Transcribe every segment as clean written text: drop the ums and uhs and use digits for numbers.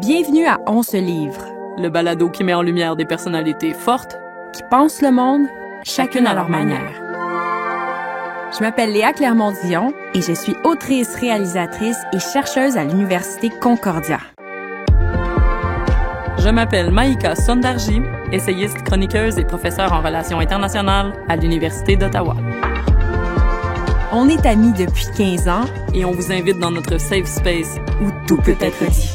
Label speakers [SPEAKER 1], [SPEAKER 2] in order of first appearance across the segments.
[SPEAKER 1] Bienvenue à On se livre,
[SPEAKER 2] le balado qui met en lumière des personnalités fortes
[SPEAKER 1] qui pensent le monde, chacune à leur manière. Je m'appelle Léa Clermont-Dion et je suis autrice, réalisatrice et chercheuse à l'Université Concordia.
[SPEAKER 2] Je m'appelle Maïka Sondarji, essayiste, chroniqueuse et professeure en relations internationales à l'Université d'Ottawa.
[SPEAKER 1] On est amis depuis 15 ans
[SPEAKER 2] et on vous invite dans notre safe space
[SPEAKER 1] où tout peut être dit.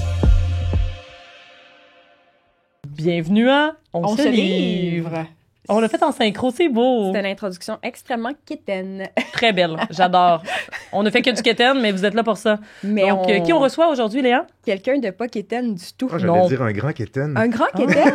[SPEAKER 2] Bienvenue à On se livre. On l'a fait en synchro, c'est beau.
[SPEAKER 1] C'est une introduction extrêmement quétaine.
[SPEAKER 2] Très belle, j'adore. On ne fait que du quétaine, mais vous êtes là pour ça. Mais donc, qui on reçoit aujourd'hui, Léa?
[SPEAKER 1] Quelqu'un de pas quétaine du tout.
[SPEAKER 3] Oh, j'allais dire un grand quétaine.
[SPEAKER 1] Un grand quétaine?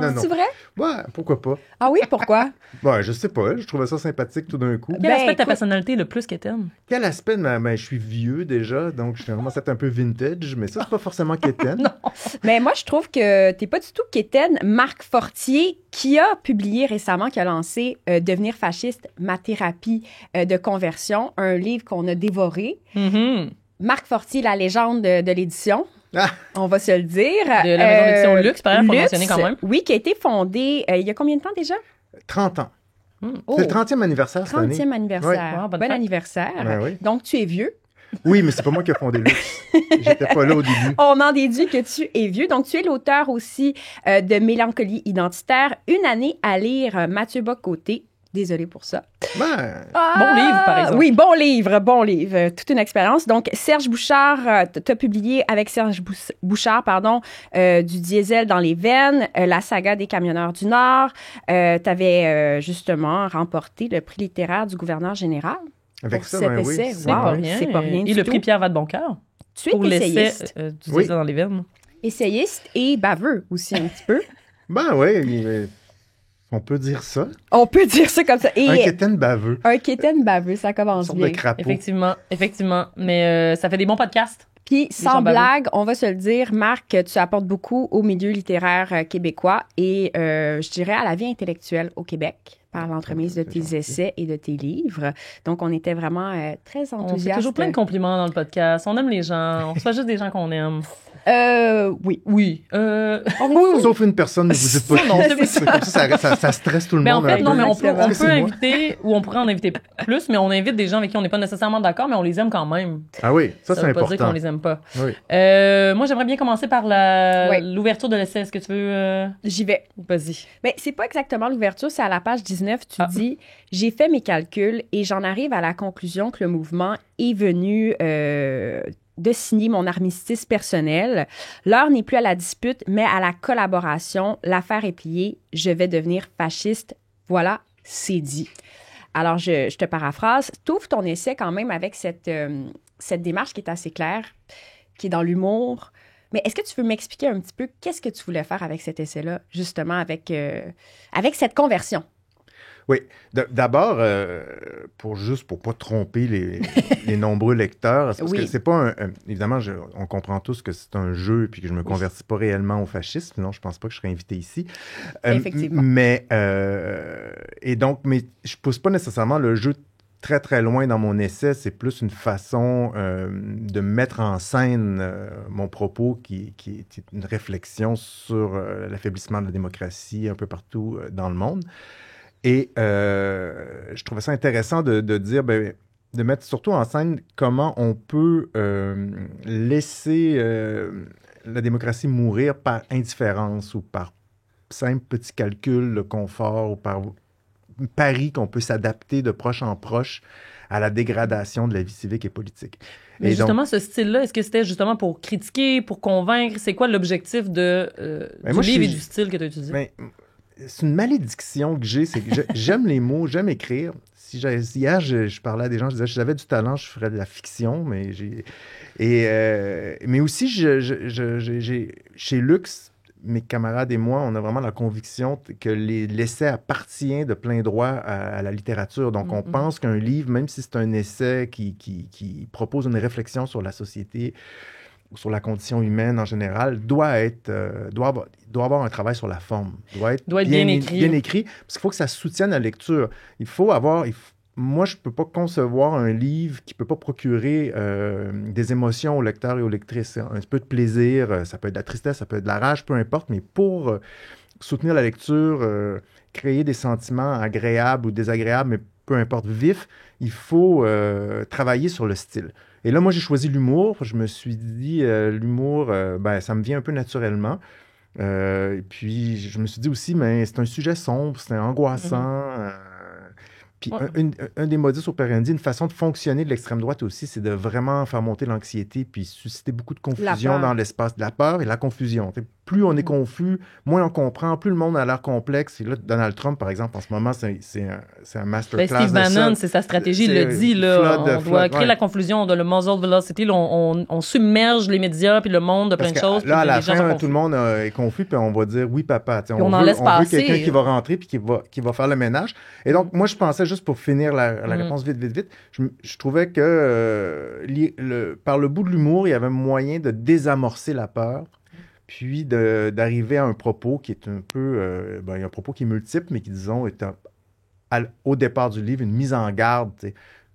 [SPEAKER 3] Non.
[SPEAKER 1] C'est vrai?
[SPEAKER 3] Ouais, pourquoi pas?
[SPEAKER 1] Ah oui, pourquoi?
[SPEAKER 3] Ouais, je sais pas, je trouvais ça sympathique tout d'un coup.
[SPEAKER 2] Quel aspect de ta personnalité est le plus quétaine?
[SPEAKER 3] Quel aspect? Je suis vieux déjà, donc je suis vraiment un peu vintage, mais ça, c'est pas forcément quétaine.
[SPEAKER 1] Non. Mais moi, je trouve que t'es pas du tout quétaine. Marc Fortier, qui a publié récemment, qui a lancé Devenir fasciste, ma thérapie de conversion, un livre qu'on a dévoré.
[SPEAKER 2] Mm-hmm.
[SPEAKER 1] Marc Fortier, la légende de l'édition.
[SPEAKER 3] Ah!
[SPEAKER 1] On va se le dire.
[SPEAKER 2] De la maison d'édition Luxe, par exemple, faut mentionner quand même.
[SPEAKER 1] Oui, qui a été fondée il y a combien de temps déjà?
[SPEAKER 3] 30 ans.
[SPEAKER 1] Oh.
[SPEAKER 3] C'est le 30e anniversaire cette année.
[SPEAKER 1] 30e anniversaire.
[SPEAKER 2] Oui.
[SPEAKER 1] Bon anniversaire.
[SPEAKER 3] Ben oui.
[SPEAKER 1] Donc, tu es vieux.
[SPEAKER 3] Oui, mais c'est pas moi qui ai fondé Luxe. J'étais pas là au début.
[SPEAKER 1] On en déduit que tu es vieux. Donc, tu es l'auteur aussi de Mélancolie identitaire. Une année à lire Mathieu Bock-Côté. Désolée pour ça.
[SPEAKER 3] Ben...
[SPEAKER 2] Bon livre, par exemple.
[SPEAKER 1] Oui, bon livre. Toute une expérience. Donc, Serge Bouchard, tu as publié avec Serge Bouchard, du diesel dans les veines, la saga des camionneurs du Nord. Tu avais justement remporté le prix littéraire du gouverneur général.
[SPEAKER 3] Avec
[SPEAKER 1] pour
[SPEAKER 3] ça,
[SPEAKER 1] cet
[SPEAKER 3] ben oui.
[SPEAKER 1] essai.
[SPEAKER 2] C'est pas rien.
[SPEAKER 1] C'est pas rien
[SPEAKER 2] Et
[SPEAKER 1] du
[SPEAKER 2] le
[SPEAKER 1] tout.
[SPEAKER 2] prix Pierre Vadeboncoeur.
[SPEAKER 1] Tu es
[SPEAKER 2] pour
[SPEAKER 1] essayiste.
[SPEAKER 2] l'essai du diesel dans les veines.
[SPEAKER 1] Essayiste et baveux aussi un petit peu.
[SPEAKER 3] Ben oui, on peut dire ça.
[SPEAKER 1] On peut dire ça comme ça. Et
[SPEAKER 3] un quétaine baveux.
[SPEAKER 1] Un quétaine baveux, ça commence
[SPEAKER 3] Une sorte
[SPEAKER 1] bien.
[SPEAKER 3] de crapaud.
[SPEAKER 2] Effectivement. Mais ça fait des bons podcasts.
[SPEAKER 1] Puis, sans blague, on va se le dire, Marc, tu apportes beaucoup au milieu littéraire québécois et, je dirais, à la vie intellectuelle au Québec par l'entremise de tes essais et de tes livres. Donc, on était vraiment très enthousiastes.
[SPEAKER 2] On fait toujours plein de compliments dans le podcast. On aime les gens. On reçoit juste des gens qu'on aime.
[SPEAKER 1] Oui.
[SPEAKER 2] Oui.
[SPEAKER 3] Sauf une personne, ne vous dites pas qui.
[SPEAKER 2] Non,
[SPEAKER 3] c'est comme ça stresse tout le
[SPEAKER 2] mais
[SPEAKER 3] monde.
[SPEAKER 2] en fait, non, mais on peut
[SPEAKER 3] moi.
[SPEAKER 2] inviter, ou on pourrait en inviter plus, mais on invite des gens avec qui on n'est pas nécessairement d'accord, mais on les aime quand même.
[SPEAKER 3] Ah oui, ça c'est
[SPEAKER 2] veut
[SPEAKER 3] important.
[SPEAKER 2] pas dire qu'on les aime pas.
[SPEAKER 3] Oui.
[SPEAKER 2] Moi, j'aimerais bien commencer par l'ouverture de l'essai. Est-ce que tu veux...
[SPEAKER 1] J'y vais.
[SPEAKER 2] Vas-y.
[SPEAKER 1] Mais c'est pas exactement l'ouverture, c'est à la page 19, tu dis « J'ai fait mes calculs et j'en arrive à la conclusion que le mouvement est venu... de signer mon armistice personnel. L'heure n'est plus à la dispute, mais à la collaboration. L'affaire est pliée. Je vais devenir fasciste. Voilà, c'est dit. » Alors, je te paraphrase. T'ouvres ton essai quand même avec cette démarche qui est assez claire, qui est dans l'humour. Mais est-ce que tu veux m'expliquer un petit peu qu'est-ce que tu voulais faire avec cet essai-là, justement, avec cette conversion?
[SPEAKER 3] Oui. D'abord, pour pas tromper les nombreux lecteurs, parce que c'est pas évidemment, on comprend tous que c'est un jeu et puis que je me convertis pas réellement au fascisme, sinon je pense pas que je serais invité ici.
[SPEAKER 1] Effectivement.
[SPEAKER 3] Mais je pousse pas nécessairement le jeu très, très loin dans mon essai. C'est plus une façon de mettre en scène mon propos qui est une réflexion sur l'affaiblissement de la démocratie un peu partout dans le monde. Et je trouvais ça intéressant de dire, de mettre surtout en scène comment on peut laisser la démocratie mourir par indifférence ou par simple petit calcul, le confort ou par pari qu'on peut s'adapter de proche en proche à la dégradation de la vie civique et politique.
[SPEAKER 2] Mais justement, ce style-là, est-ce que c'était justement pour critiquer, pour convaincre? C'est quoi l'objectif du livre et du style que tu as utilisé?
[SPEAKER 3] C'est une malédiction que j'ai, c'est que j'aime les mots, j'aime écrire. Hier, je parlais à des gens, je disais, si j'avais du talent, je ferais de la fiction, mais mais aussi, chez Luxe, mes camarades et moi, on a vraiment la conviction que l'essai appartient de plein droit à la littérature. Donc, on pense qu'un livre, même si c'est un essai qui propose une réflexion sur la société, sur la condition humaine en général, doit avoir un travail sur la forme, doit être bien écrit, parce qu'il faut que ça soutienne la lecture. Il faut moi, je ne peux pas concevoir un livre qui ne peut pas procurer des émotions aux lecteurs et aux lectrices. Un peu de plaisir, ça peut être de la tristesse, ça peut être de la rage, peu importe, mais pour soutenir la lecture, créer des sentiments agréables ou désagréables, mais peu importe, vifs, il faut travailler sur le style. Et là, moi, j'ai choisi l'humour. Je me suis dit, l'humour, ça me vient un peu naturellement. Et puis, je me suis dit aussi, mais c'est un sujet sombre, c'est angoissant. Puis un des modus operandi, une façon de fonctionner de l'extrême droite aussi, c'est de vraiment faire monter l'anxiété puis susciter beaucoup de confusion dans l'espace. De la peur et la confusion. Plus on est confus, moins on comprend, plus le monde a l'air complexe. Et là, Donald Trump, par exemple, en ce moment, c'est un masterclass.
[SPEAKER 2] Steve Bannon, c'est sa stratégie, il le dit. Là, on doit créer la confusion, on doit le muzzle velocity, là, on submerge les médias puis le monde de plein de choses.
[SPEAKER 3] Là, à la fin, tout le monde est confus, puis on va dire oui, papa.
[SPEAKER 2] On veut
[SPEAKER 3] quelqu'un qui va rentrer puis qui va faire le ménage. Et donc, moi, je pensais, juste pour finir la réponse vite, je trouvais que par le bout de l'humour, il y avait moyen de désamorcer la peur. Puis d'arriver à un propos qui est un peu... il y a un propos qui est multiple, mais qui, disons, est au départ du livre, une mise en garde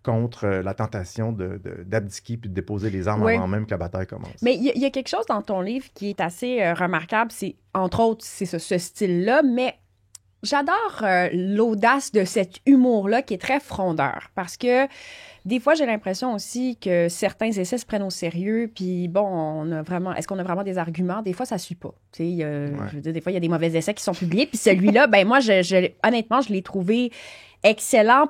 [SPEAKER 3] contre la tentation d'abdiquer puis de déposer les armes avant même que la bataille commence.
[SPEAKER 1] Mais il y a quelque chose dans ton livre qui est assez remarquable. C'est, entre autres, c'est ce style-là, mais j'adore l'audace de cet humour-là qui est très frondeur. Parce que des fois, j'ai l'impression aussi que certains essais se prennent au sérieux, puis bon, est-ce qu'on a vraiment des arguments? Des fois, ça ne suit pas. Je veux dire, des fois, il y a des mauvais essais qui sont publiés, puis celui-là, moi, honnêtement, je l'ai trouvé excellent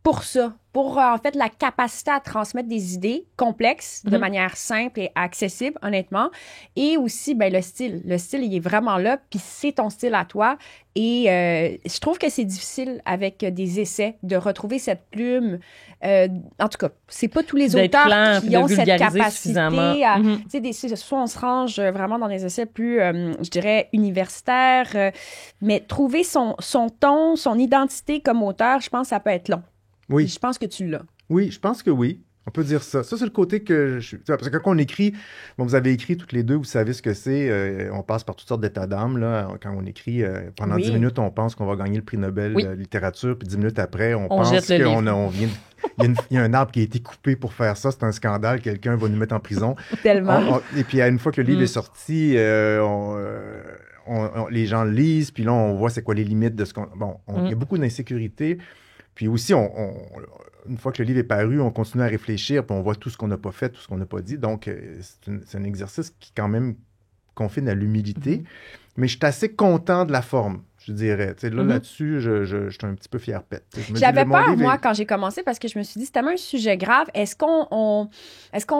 [SPEAKER 1] pour ça, pour en fait la capacité à transmettre des idées complexes de manière simple et accessible, honnêtement, et aussi le style. Le style, il est vraiment là, puis c'est ton style à toi. Et je trouve que c'est difficile avec des essais de retrouver cette plume. En tout cas, c'est pas tous les auteurs qui ont cette capacité à... Soit on se range vraiment dans des essais plus, je dirais, universitaires, mais trouver son ton, son identité comme auteur, je pense que ça peut être long.
[SPEAKER 3] Oui.
[SPEAKER 1] Je pense que tu l'as.
[SPEAKER 3] Oui, je pense que oui. On peut dire ça. Ça, c'est le côté que... Parce que quand on écrit... Bon, vous avez écrit toutes les deux, vous savez ce que c'est. On passe par toutes sortes d'états d'âme. Là. Quand on écrit, pendant 10 minutes, on pense qu'on va gagner le prix Nobel de littérature, puis 10 minutes après, on pense qu'on vient... Il y a un arbre qui a été coupé pour faire ça. C'est un scandale. Quelqu'un va nous mettre en prison.
[SPEAKER 1] Tellement.
[SPEAKER 3] Et puis, une fois que le livre est sorti... les gens le lisent, puis là, on voit c'est quoi les limites de ce qu'on... Bon, il y a beaucoup d'insécurité. Puis aussi, une fois que le livre est paru, on continue à réfléchir, puis on voit tout ce qu'on n'a pas fait, tout ce qu'on n'a pas dit. Donc, c'est un exercice qui, quand même, confine à l'humilité. Mais je suis assez content de la forme, je dirais. Là-dessus, je suis un petit peu fier-pète.
[SPEAKER 1] J'avais peur, moi, quand j'ai commencé, parce que je me suis dit, c'est tellement un sujet grave. Est-ce qu'on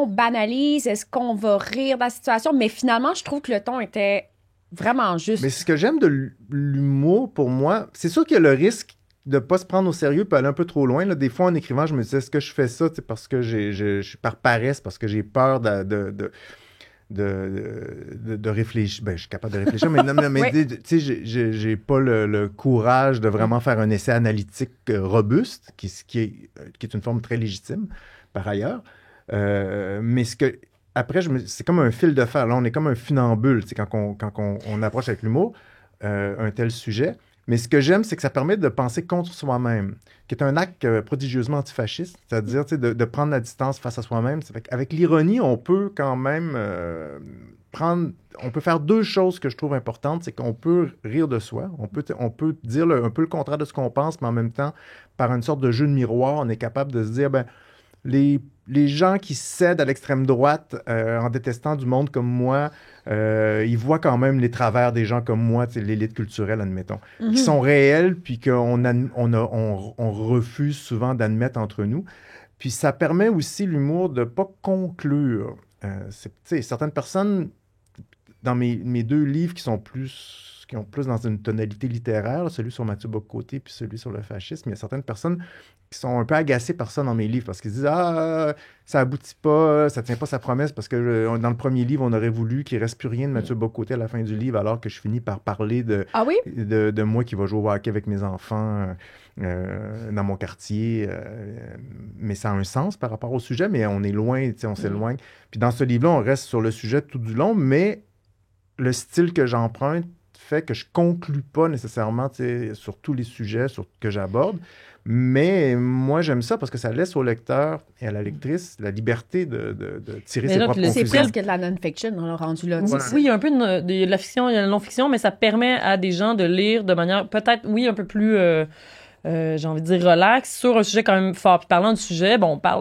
[SPEAKER 1] banalise? Est-ce qu'on va rire de la situation? Mais finalement, je trouve que le ton était vraiment juste.
[SPEAKER 3] Mais ce que j'aime de l'humour, pour moi, c'est sûr qu'il y a le risque de ne pas se prendre au sérieux et aller un peu trop loin. Là, des fois, en écrivant, je me disais, est-ce que je fais ça parce que je suis par paresse, parce que j'ai peur de réfléchir. Je suis capable de réfléchir, mais j'ai pas le courage de vraiment faire un essai analytique robuste, qui est une forme très légitime, par ailleurs. Mais après, c'est comme un fil de fer. Là, on est comme un funambule quand on approche avec l'humour un tel sujet. Mais ce que j'aime, c'est que ça permet de penser contre soi-même, qui est un acte prodigieusement antifasciste, c'est-à-dire de prendre la distance face à soi-même. Avec l'ironie, on peut quand même on peut faire deux choses que je trouve importantes, c'est qu'on peut rire de soi, on peut dire un peu le contraire de ce qu'on pense, mais en même temps, par une sorte de jeu de miroir, on est capable de se dire, les gens qui cèdent à l'extrême droite en détestant du monde comme moi, ils voient quand même les travers des gens comme moi, l'élite culturelle, admettons, qui sont réels, puis qu'on refuse souvent d'admettre entre nous. Puis ça permet aussi l'humour de ne pas conclure. Certaines personnes, dans mes deux livres qui ont plus dans une tonalité littéraire, celui sur Mathieu Bock-Côté puis celui sur le fascisme, il y a certaines personnes qui sont un peu agacées par ça dans mes livres parce qu'ils disent « Ah, ça aboutit pas, ça tient pas sa promesse parce que dans le premier livre, on aurait voulu qu'il reste plus rien de Mathieu Bock-Côté à la fin du livre alors que je finis par parler de moi qui va jouer au hockey avec mes enfants dans mon quartier. Mais ça a un sens par rapport au sujet, mais on est loin, on s'éloigne. Puis dans ce livre-là, on reste sur le sujet tout du long, mais le style que j'emprunte fait que je conclue pas nécessairement sur tous les sujets que j'aborde. Mais moi, j'aime ça parce que ça laisse au lecteur et à la lectrice la liberté de tirer ses propres conclusions.
[SPEAKER 1] C'est presque de la non-fiction, on l'a rendu là.
[SPEAKER 2] Oui, il y a un peu de la fiction, il y a de la non-fiction, mais ça permet à des gens de lire de manière peut-être, oui, un peu plus... j'ai envie de dire relax, sur un sujet quand même fort. Puis parlant du sujet,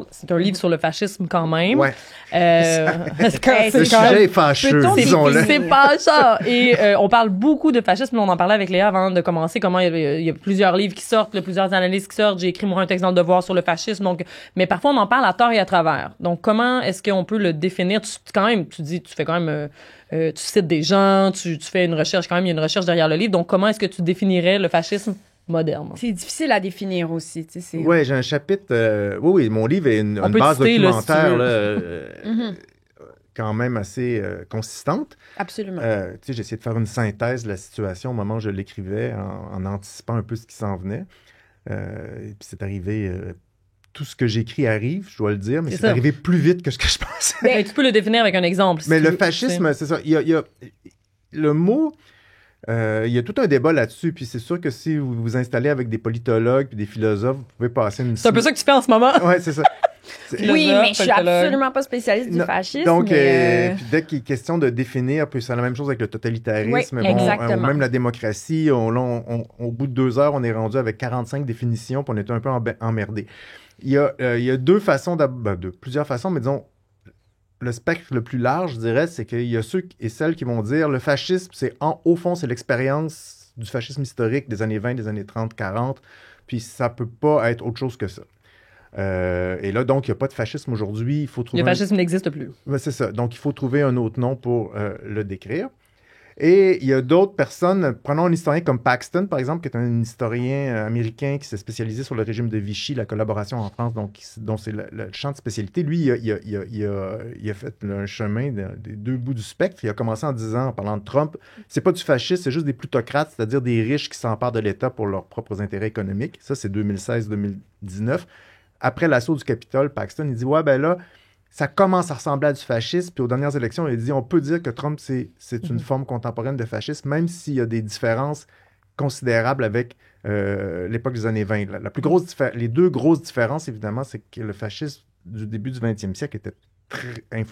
[SPEAKER 2] c'est un livre sur le fascisme quand même.
[SPEAKER 3] Ouais.
[SPEAKER 2] Le
[SPEAKER 3] sujet est fâcheux, disons-le.
[SPEAKER 2] C'est fâcheux. Et on parle beaucoup de fascisme. On en parlait avec Léa avant de commencer, comment il y a plusieurs livres qui sortent, plusieurs analyses qui sortent. J'ai écrit, moi, un texte dans le Devoir sur le fascisme. Donc, mais parfois, on en parle à tort et à travers. Donc, comment est-ce qu'on peut le définir? Tu fais quand même... tu cites des gens, tu fais une recherche, quand même, il y a une recherche derrière le livre. Donc, comment est-ce que tu définirais le fascisme moderne?
[SPEAKER 1] C'est difficile à définir aussi.
[SPEAKER 3] Oui, j'ai un chapitre... oui, mon livre est une base documentaire quand même assez consistante.
[SPEAKER 1] Absolument.
[SPEAKER 3] J'ai essayé de faire une synthèse de la situation au moment où je l'écrivais, en anticipant un peu ce qui s'en venait. Et puis c'est arrivé... tout ce que j'écris arrive, je dois le dire, mais c'est arrivé plus vite que ce que je pensais.
[SPEAKER 2] Mais tu peux le définir avec un exemple.
[SPEAKER 3] Mais le fascisme, c'est ça. Il y a le mot... il y a tout un débat là-dessus, puis c'est sûr que si vous vous installez avec des politologues puis des philosophes, vous pouvez passer une...
[SPEAKER 2] C'est un peu ça que tu fais en ce moment.
[SPEAKER 3] Oui, c'est ça.
[SPEAKER 1] Oui, mais je suis absolument pas spécialiste du fascisme.
[SPEAKER 3] Donc, puis dès qu'il est question de définir, puis c'est la même chose avec le totalitarisme, ou même la démocratie, au bout de 2 heures, on est rendu avec 45 définitions, puis on est un peu emmerdé. Il y a plusieurs façons, mais disons, le spectre le plus large, je dirais, c'est qu'il y a ceux et celles qui vont dire le fascisme, au fond, c'est l'expérience du fascisme historique des années 20, des années 30, 40, puis ça peut pas être autre chose que ça. Et là, donc, il n'y a pas de fascisme aujourd'hui. Il faut trouver
[SPEAKER 2] le fascisme n'existe plus.
[SPEAKER 3] C'est ça. Donc, il faut trouver un autre nom pour le décrire. Et il y a d'autres personnes, prenons un historien comme Paxton, par exemple, qui est un historien américain qui s'est spécialisé sur le régime de Vichy, la collaboration en France, dont c'est le champ de spécialité. Lui, il a fait un chemin des 2 bouts du spectre. Il a commencé en disant, en parlant de Trump, c'est pas du fascisme, c'est juste des plutocrates, c'est-à-dire des riches qui s'emparent de l'État pour leurs propres intérêts économiques. Ça, c'est 2016-2019. Après l'assaut du Capitole, Paxton, il dit, ouais, ben là, ça commence à ressembler à du fascisme. Puis aux dernières élections, il dit, on peut dire que Trump, c'est une forme contemporaine de fascisme, même s'il y a des différences considérables avec l'époque des années 20. Les 2 grosses différences, évidemment, c'est que le fascisme du début du 20e siècle était très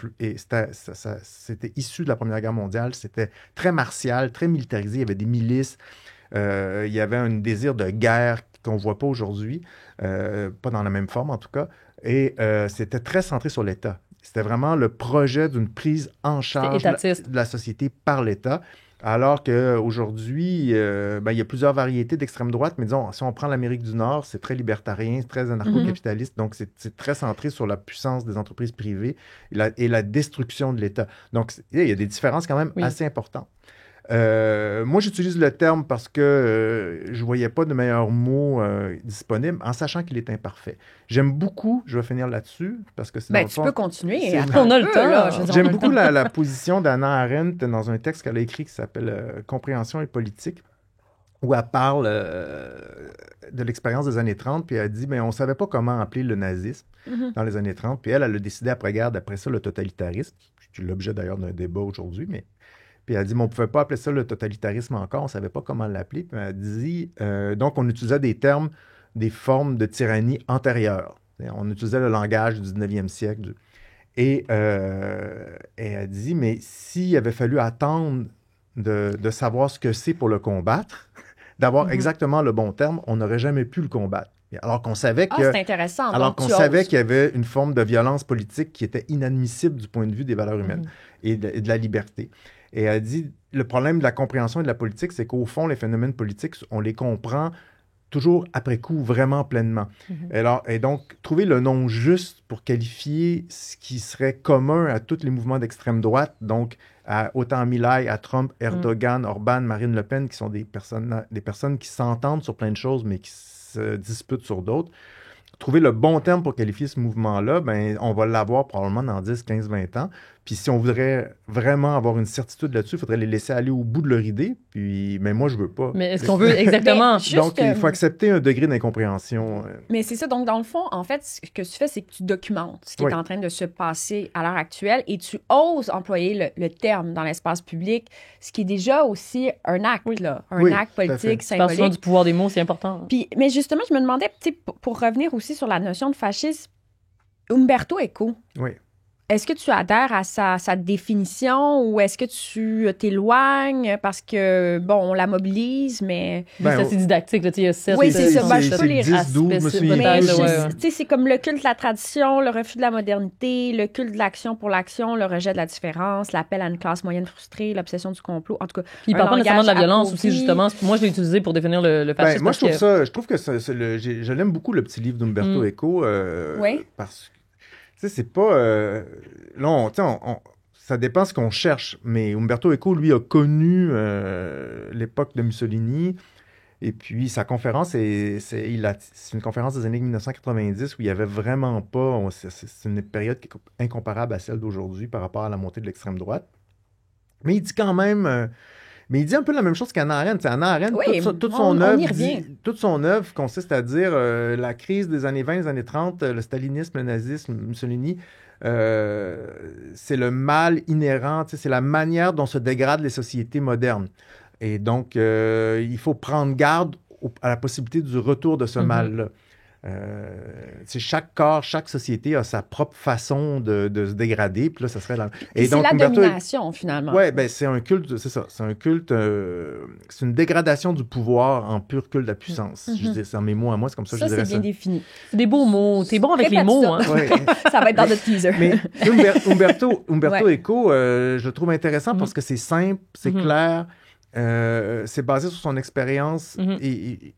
[SPEAKER 3] c'était issu de la Première Guerre mondiale. C'était très martial, très militarisé. Il y avait des milices. Il y avait un désir de guerre qu'on ne voit pas aujourd'hui, pas dans la même forme en tout cas, et c'était très centré sur l'État. C'était vraiment le projet d'une prise en charge de la société par l'État, alors qu'aujourd'hui, il y a plusieurs variétés d'extrême droite, mais disons, si on prend l'Amérique du Nord, c'est très libertarien, très anarcho-capitaliste, donc c'est très centré sur la puissance des entreprises privées et la destruction de l'État. Donc, il y a des différences quand même assez importantes. Moi, j'utilise le terme parce que je ne voyais pas de meilleur mot disponible, en sachant qu'il est imparfait. J'aime beaucoup, je vais finir là-dessus, parce que c'est
[SPEAKER 1] tu peux continuer.
[SPEAKER 2] On a le temps.
[SPEAKER 3] J'aime beaucoup la position d'Hannah Arendt dans un texte qu'elle a écrit qui s'appelle « Compréhension et politique », où elle parle de l'expérience des années 30, puis elle dit on ne savait pas comment appeler le nazisme dans les années 30, puis elle a décidé après-guerre, d'après ça, le totalitarisme. C'est l'objet d'ailleurs d'un débat aujourd'hui, mais... Puis elle dit, mais on ne pouvait pas appeler ça le totalitarisme encore, on ne savait pas comment l'appeler. Puis elle dit, donc on utilisait des termes, des formes de tyrannie antérieures. On utilisait le langage du 19e siècle. Et elle dit, mais s'il avait fallu attendre de savoir ce que c'est pour le combattre, d'avoir exactement le bon terme, on n'aurait jamais pu le combattre. Alors qu'on savait
[SPEAKER 1] c'est intéressant.
[SPEAKER 3] Alors qu'on savait qu'il y avait une forme de violence politique qui était inadmissible du point de vue des valeurs humaines et de la liberté. Et elle dit, le problème de la compréhension et de la politique, c'est qu'au fond, les phénomènes politiques, on les comprend toujours après coup, vraiment pleinement. Et donc, trouver le nom juste pour qualifier ce qui serait commun à tous les mouvements d'extrême droite, donc autant à Milei, à Trump, Erdogan, Orban, Marine Le Pen, qui sont des personnes qui s'entendent sur plein de choses, mais qui se disputent sur d'autres. Trouver le bon terme pour qualifier ce mouvement-là, on va l'avoir probablement dans 10, 15, 20 ans. Puis si on voudrait vraiment avoir une certitude là-dessus, il faudrait les laisser aller au bout de leur idée. Mais moi, je veux pas.
[SPEAKER 2] Mais est-ce qu'on veut exactement?
[SPEAKER 3] Donc, il faut accepter un degré d'incompréhension.
[SPEAKER 1] Mais c'est ça. Donc, dans le fond, en fait, ce que tu fais, c'est que tu documentes ce qui est en train de se passer à l'heure actuelle et tu oses employer le terme dans l'espace public, ce qui est déjà aussi un acte, là. Un acte politique, symbolique.
[SPEAKER 2] Parce que du pouvoir des mots, c'est important.
[SPEAKER 1] Puis, mais justement, je me demandais, pour revenir aussi sur la notion de fascisme, Umberto Eco.
[SPEAKER 3] Oui.
[SPEAKER 1] Est-ce que tu adhères à sa définition ou est-ce que tu t'éloignes parce que, bon, on la mobilise, mais...
[SPEAKER 2] ça, c'est didactique, là, il y a 7...
[SPEAKER 1] Oui, c'est ça.
[SPEAKER 3] Je peux les 10, 12,
[SPEAKER 1] mais c'est comme le culte de la tradition, le refus de la modernité, le culte de l'action pour l'action, le rejet de la différence, l'appel à une classe moyenne frustrée, l'obsession du complot, en tout cas...
[SPEAKER 2] Puis il parle pas nécessairement de la violence aussi, justement. Moi, je l'ai utilisé pour définir le fascisme.
[SPEAKER 3] Moi, je trouve que je l'aime beaucoup, le petit livre d'Umberto Eco, parce que c'est pas... ça dépend ce qu'on cherche, mais Umberto Eco, lui, a connu l'époque de Mussolini, et puis sa conférence, c'est une conférence des années 1990 où il n'y avait vraiment pas... C'est une période qui est incomparable à celle d'aujourd'hui par rapport à la montée de l'extrême droite. Mais il dit quand même... mais il dit un peu la même chose qu'Hannah Arendt. Hannah Arendt, toute son œuvre consiste à dire la crise des années 20, des années 30, le stalinisme, le nazisme, Mussolini, c'est le mal inhérent, c'est la manière dont se dégradent les sociétés modernes. Et donc, il faut prendre garde à la possibilité du retour de ce mal-là. Chaque corps, chaque société a sa propre façon de se dégrader. Puis là, ça serait
[SPEAKER 1] Et donc, c'est la domination, finalement.
[SPEAKER 3] Oui, c'est un culte, c'est ça. C'est un culte, c'est une dégradation du pouvoir en pur culte de la puissance. Je dis ça en mes mots à moi, c'est comme ça que je dirais ça.
[SPEAKER 1] Ça, c'est bien défini.
[SPEAKER 2] C'est des beaux mots. T'es bon avec les mots, hein?
[SPEAKER 3] Ouais.
[SPEAKER 1] Ça va être dans notre teaser.
[SPEAKER 3] Mais Umberto Eco, je le trouve intéressant parce que c'est simple, c'est clair. C'est basé sur son expérience et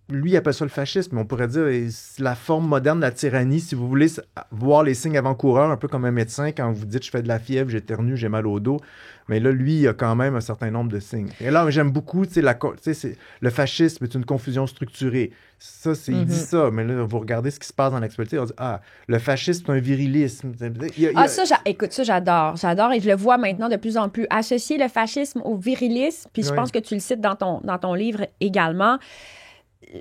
[SPEAKER 3] lui il appelle ça le fascisme, mais on pourrait dire c'est la forme moderne de la tyrannie, si vous voulez voir les signes avant-coureurs, un peu comme un médecin quand vous dites je fais de la fièvre, j'éternue, j'ai mal au dos, mais là lui il a quand même un certain nombre de signes. Et là j'aime beaucoup le fascisme est une confusion structurée, ça il dit ça, mais là vous regardez ce qui se passe dans l'actualité, on dit le fascisme c'est un virilisme.
[SPEAKER 1] Écoute, ça j'adore et je le vois maintenant de plus en plus associer le fascisme au virilisme, puis je pense que tu le cites dans ton livre également.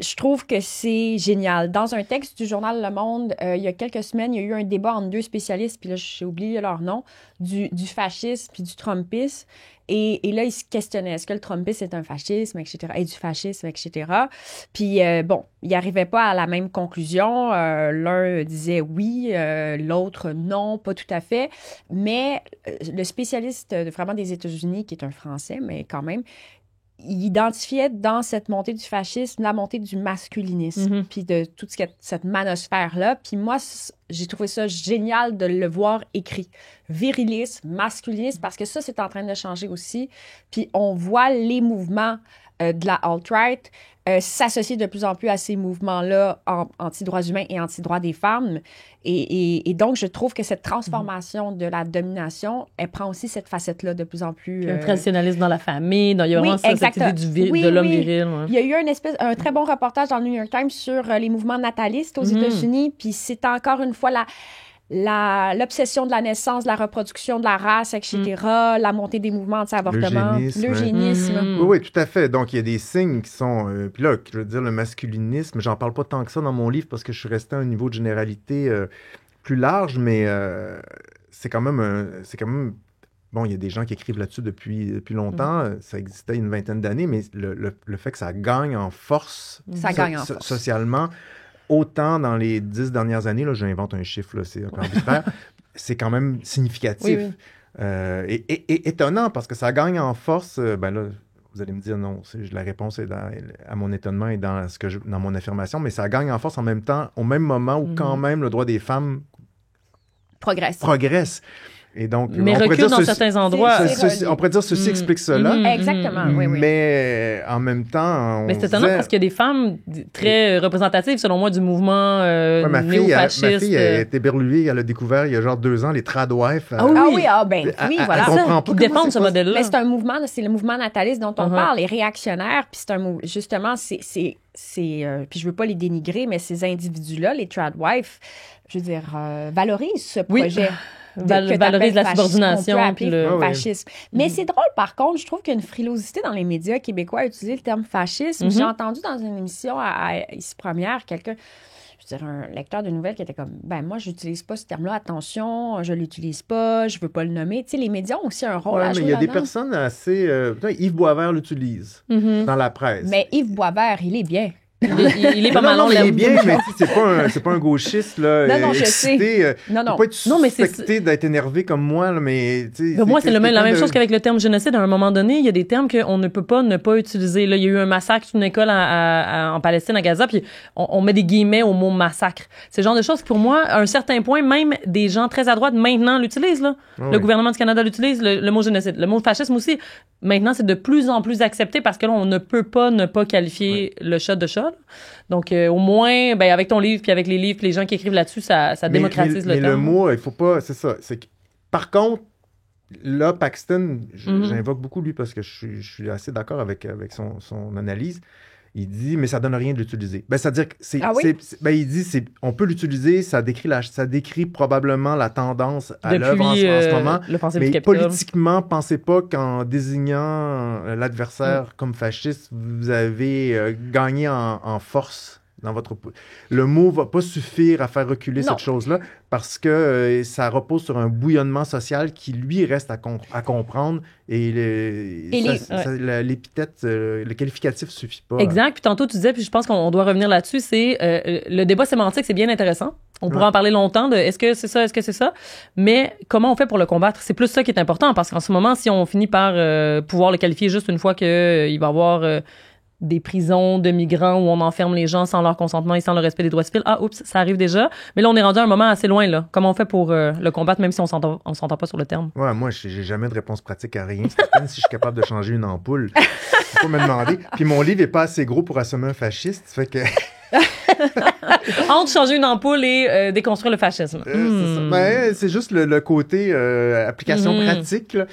[SPEAKER 1] Je trouve que c'est génial. Dans un texte du journal Le Monde, il y a quelques semaines, il y a eu un débat entre deux spécialistes, puis là, j'ai oublié leur nom, du fascisme puis du trumpisme. Et là, ils se questionnaient, est-ce que le trumpisme est un fascisme, etc., et du fascisme, etc. Puis, ils n'arrivaient pas à la même conclusion. L'un disait oui, l'autre non, pas tout à fait. Mais le spécialiste vraiment des États-Unis, qui est un Français, mais quand même, il identifiait dans cette montée du fascisme la montée du masculinisme, puis de toute cette manosphère-là. Puis moi, j'ai trouvé ça génial de le voir écrit. Virilisme, masculinisme, parce que ça, c'est en train de changer aussi. Puis on voit les mouvements de la alt-right s'associer de plus en plus à ces mouvements-là anti-droits humains et anti-droits des femmes. Et donc, je trouve que cette transformation de la domination, elle prend aussi cette facette-là de plus en plus...
[SPEAKER 2] Un traditionnalisme dans la famille, il y a vraiment cette idée de l'homme viril. Ouais.
[SPEAKER 1] Il y a eu un très bon reportage dans le New York Times sur les mouvements natalistes aux États-Unis, puis c'est encore une fois l'obsession de la naissance, de la reproduction de la race, etc., la montée des mouvements anti-avortement, l'eugénisme.
[SPEAKER 3] Oui, tout à fait. Donc, il y a des signes qui sont... puis là, je veux dire, le masculinisme, j'en parle pas tant que ça dans mon livre parce que je suis resté à un niveau de généralité plus large, mais c'est quand même... Bon, il y a des gens qui écrivent là-dessus depuis longtemps. Ça existait il y a une vingtaine d'années, mais le fait que ça gagne en force, socialement... Autant dans les 10 dernières années, là, j'invente un chiffre, là, c'est un peu arbitraire, c'est quand même significatif. Et étonnant, parce que ça gagne en force. Ben là, vous allez me dire non, la réponse est à mon étonnement et dans mon affirmation, mais ça gagne en force en même temps, au même moment où quand même le droit des femmes progresse. Et donc,
[SPEAKER 2] mais recule dans certains endroits.
[SPEAKER 3] On pourrait dire ceci explique cela.
[SPEAKER 1] Exactement, oui.
[SPEAKER 3] Mais en même temps,
[SPEAKER 2] mais c'est étonnant parce qu'il y a des femmes très représentatives, selon moi, du mouvement néo-fasciste.
[SPEAKER 3] Ma fille a été berluée, elle a découvert il y a genre 2 ans les tradwives.
[SPEAKER 1] Oui, voilà.
[SPEAKER 2] Qui défendent ce modèle-là.
[SPEAKER 1] Mais c'est un mouvement, c'est le mouvement nataliste dont on parle, les réactionnaires, puis justement, puis je veux pas les dénigrer, mais ces individus-là, les tradwives, je veux dire, valorisent ce projet.
[SPEAKER 2] valorise la subordination.
[SPEAKER 1] Qu'on peut
[SPEAKER 2] Puis
[SPEAKER 1] appeler
[SPEAKER 2] le...
[SPEAKER 1] fascisme. Mais c'est drôle, par contre, je trouve qu'il y a une frilosité dans les médias québécois à utiliser le terme fascisme. J'ai entendu dans une émission ici première, quelqu'un, je veux dire, un lecteur de nouvelles qui était comme, ben moi, je n'utilise pas ce terme-là, attention, je l'utilise pas, je veux pas le nommer. Tu sais, les médias ont aussi un rôle à jouer.
[SPEAKER 3] Mais il y a des
[SPEAKER 1] là-dedans.
[SPEAKER 3] personnes assez... Yves Boisvert l'utilise dans la presse.
[SPEAKER 1] Mais Yves Boisvert, il est bien.
[SPEAKER 2] Il est pas mal
[SPEAKER 3] non,
[SPEAKER 2] long.
[SPEAKER 3] mais il est bien, mais c'est pas un gauchiste là,
[SPEAKER 1] Non, je
[SPEAKER 3] excité.
[SPEAKER 1] sais. Non.
[SPEAKER 3] Il peut pas être suspecté d'être énervé comme moi, là, mais...
[SPEAKER 2] Pour moi, c'est la même chose qu'avec le terme génocide. À un moment donné, il y a des termes qu'on ne peut pas ne pas utiliser. Là, il y a eu un massacre sur une école en Palestine, à Gaza, puis on met des guillemets au mot massacre. C'est le genre de choses qui, pour moi, à un certain point, même des gens très à droite, maintenant, l'utilisent. Là. Le gouvernement du Canada l'utilise, le mot génocide. Le mot fascisme aussi. Maintenant, c'est de plus en plus accepté parce que là, on ne peut pas ne pas qualifier le chat de chat. Là. Donc, au moins, ben, avec ton livre, puis avec les livres, puis les gens qui écrivent là-dessus, ça démocratise le terme.
[SPEAKER 3] Mais le mot, il faut pas... C'est ça. Par contre, là, Paxton, j'invoque beaucoup lui parce que je suis assez d'accord avec son analyse. Il dit, mais ça donne rien de l'utiliser. Ben, c'est-à-dire que il dit, on peut l'utiliser, ça décrit probablement la tendance à l'œuvre en ce moment. Mais politiquement, pensez pas qu'en désignant l'adversaire comme fasciste, vous avez gagné en force dans votre... Le mot va pas suffire à faire reculer cette chose-là parce que ça repose sur un bouillonnement social qui, lui, reste à comprendre et l'épithète, le qualificatif suffit pas.
[SPEAKER 2] Exact. Puis tantôt, tu disais, puis je pense qu'on doit revenir là-dessus, c'est le débat sémantique, c'est bien intéressant. On pourrait en parler longtemps de est-ce que c'est ça? Mais comment on fait pour le combattre? C'est plus ça qui est important parce qu'en ce moment, si on finit par pouvoir le qualifier juste une fois qu'il va y avoir... des prisons de migrants où on enferme les gens sans leur consentement et sans le respect des droits civils. Ah, oups, ça arrive déjà. Mais là, on est rendu à un moment assez loin, là. Comment on fait pour le combattre, même si on s'entend pas sur le terme?
[SPEAKER 3] Ouais, moi, j'ai jamais de réponse pratique à rien. C'est peine si je suis capable de changer une ampoule. Faut pas me demander. Puis mon livre est pas assez gros pour assommer un fasciste. Fait que...
[SPEAKER 2] Entre changer une ampoule et déconstruire le fascisme.
[SPEAKER 3] C'est ça. Ben, c'est juste le côté application pratique, là.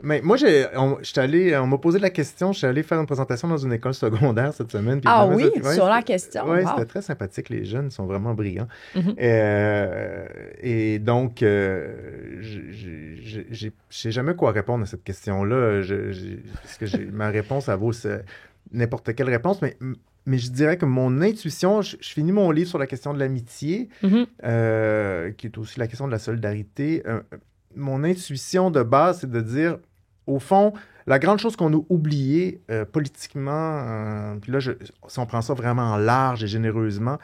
[SPEAKER 3] Mais moi, on m'a posé la question, je suis allé faire une présentation dans une école secondaire cette semaine. Puis
[SPEAKER 1] sur la question.
[SPEAKER 3] Oui, c'était très sympathique. Les jeunes sont vraiment brillants. Et donc, je sais jamais quoi répondre à cette question-là. Parce que ma réponse, ça vaut n'importe quelle réponse, mais je dirais que mon intuition, je finis mon livre sur la question de l'amitié, qui est aussi la question de la solidarité. Mon intuition de base, c'est de dire, au fond, la grande chose qu'on a oubliée politiquement, puis là, si on prend ça vraiment large et généreusement,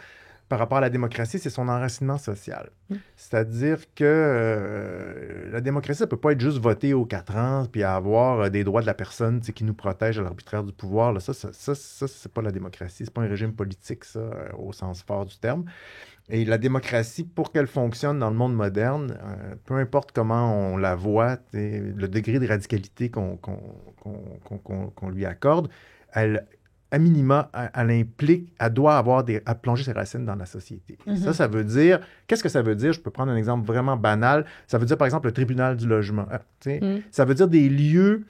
[SPEAKER 3] par rapport à la démocratie, c'est son enracinement social. C'est-à-dire que la démocratie, ça ne peut pas être juste voter aux 4 ans puis avoir des droits de la personne qui nous protège à l'arbitraire du pouvoir. Là. Ça, c'est pas la démocratie. C'est pas un régime politique, ça, au sens fort du terme. Et la démocratie, pour qu'elle fonctionne dans le monde moderne, peu importe comment on la voit, le degré de radicalité qu'on lui accorde, à minima, elle implique, elle doit avoir à plonger ses racines dans la société. Ça veut dire, qu'est-ce que ça veut dire? Je peux prendre un exemple vraiment banal. Ça veut dire, par exemple, le tribunal du logement. Ça veut dire des lieux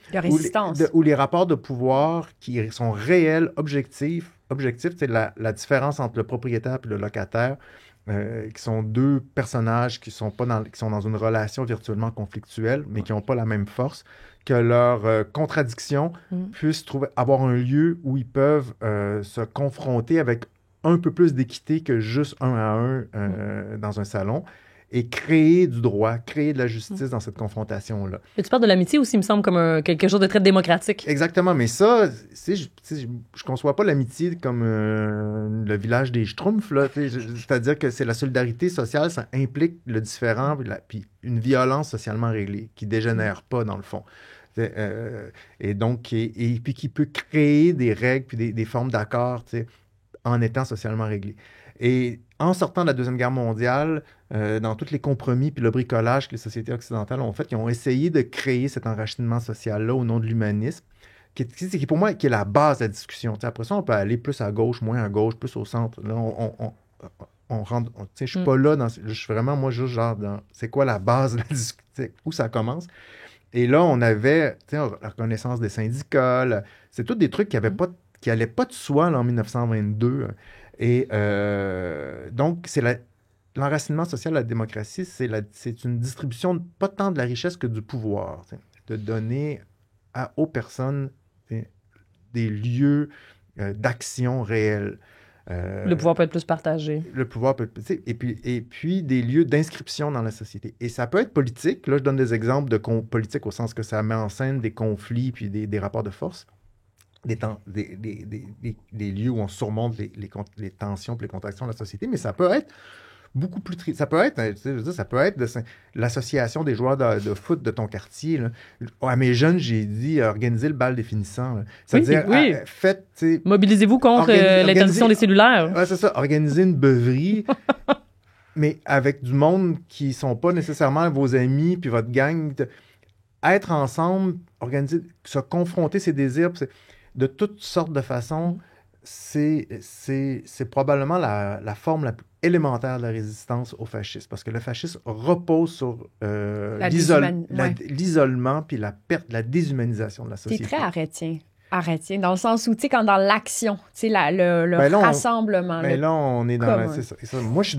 [SPEAKER 3] où les rapports de pouvoir qui sont réels, objectifs, c'est la différence entre le propriétaire et le locataire, qui sont deux personnages qui sont dans une relation virtuellement conflictuelle, mais qui n'ont pas la même force, que leurs contradictions puissent avoir un lieu où ils peuvent se confronter avec un peu plus d'équité que juste un à un dans un salon, et créer du droit, créer de la justice dans cette confrontation-là.
[SPEAKER 2] Et tu parles de l'amitié aussi, il me semble, comme quelque chose de très démocratique.
[SPEAKER 3] Exactement, mais ça, je conçois pas l'amitié comme le village des Schtroumpfs, là. C'est-à-dire que c'est la solidarité sociale, ça implique le différent, puis une violence socialement réglée, qui dégénère pas, dans le fond. Et donc, et puis qui peut créer des règles, puis des formes d'accords, en étant socialement réglé. Et en sortant de la Deuxième Guerre mondiale, dans tous les compromis puis le bricolage que les sociétés occidentales ont fait, ils ont essayé de créer cet enracinement social-là au nom de l'humanisme, qui pour moi, qui est la base de la discussion. Après ça, on peut aller plus à gauche, moins à gauche, plus au centre. Là, on rentre... Je suis pas là, je suis vraiment, moi, juste genre dans... C'est quoi la base de la discussion? Où ça commence? Et là, on avait la reconnaissance des syndicats. C'est tous des trucs qui n'allaient pas de soi là, en 1922. Et donc, l'enracinement social de la démocratie, c'est une distribution pas tant de la richesse que du pouvoir. De donner aux personnes des lieux d'action réels.
[SPEAKER 2] Le pouvoir peut être plus partagé.
[SPEAKER 3] Le pouvoir peut être... Et puis des lieux d'inscription dans la société. Et ça peut être politique. Là, je donne des exemples de politique au sens que ça met en scène des conflits puis des rapports de force. Des lieux où on surmonte les tensions et les contractions de la société. Mais ça peut être beaucoup plus... Ça peut être l'association des joueurs de foot de ton quartier. Là. À mes jeunes, j'ai dit organiser le bal définissant. Là. C'est-à-dire,
[SPEAKER 2] mobilisez-vous contre l'interdiction des cellulaires.
[SPEAKER 3] Ouais, c'est ça. Organiser une beuverie, mais avec du monde qui ne sont pas nécessairement vos amis puis votre gang. Être ensemble, organiser, se confronter ses désirs de toutes sortes de façons, c'est probablement la forme la plus élémentaire de la résistance au fascisme. Parce que le fascisme repose sur l'isolement puis la déshumanisation de la société.
[SPEAKER 1] C'est très arrêtien, dans le sens où, tu sais, quand dans l'action, tu sais, le rassemblement.
[SPEAKER 3] Mais là, on est dans... C'est ça. Moi, je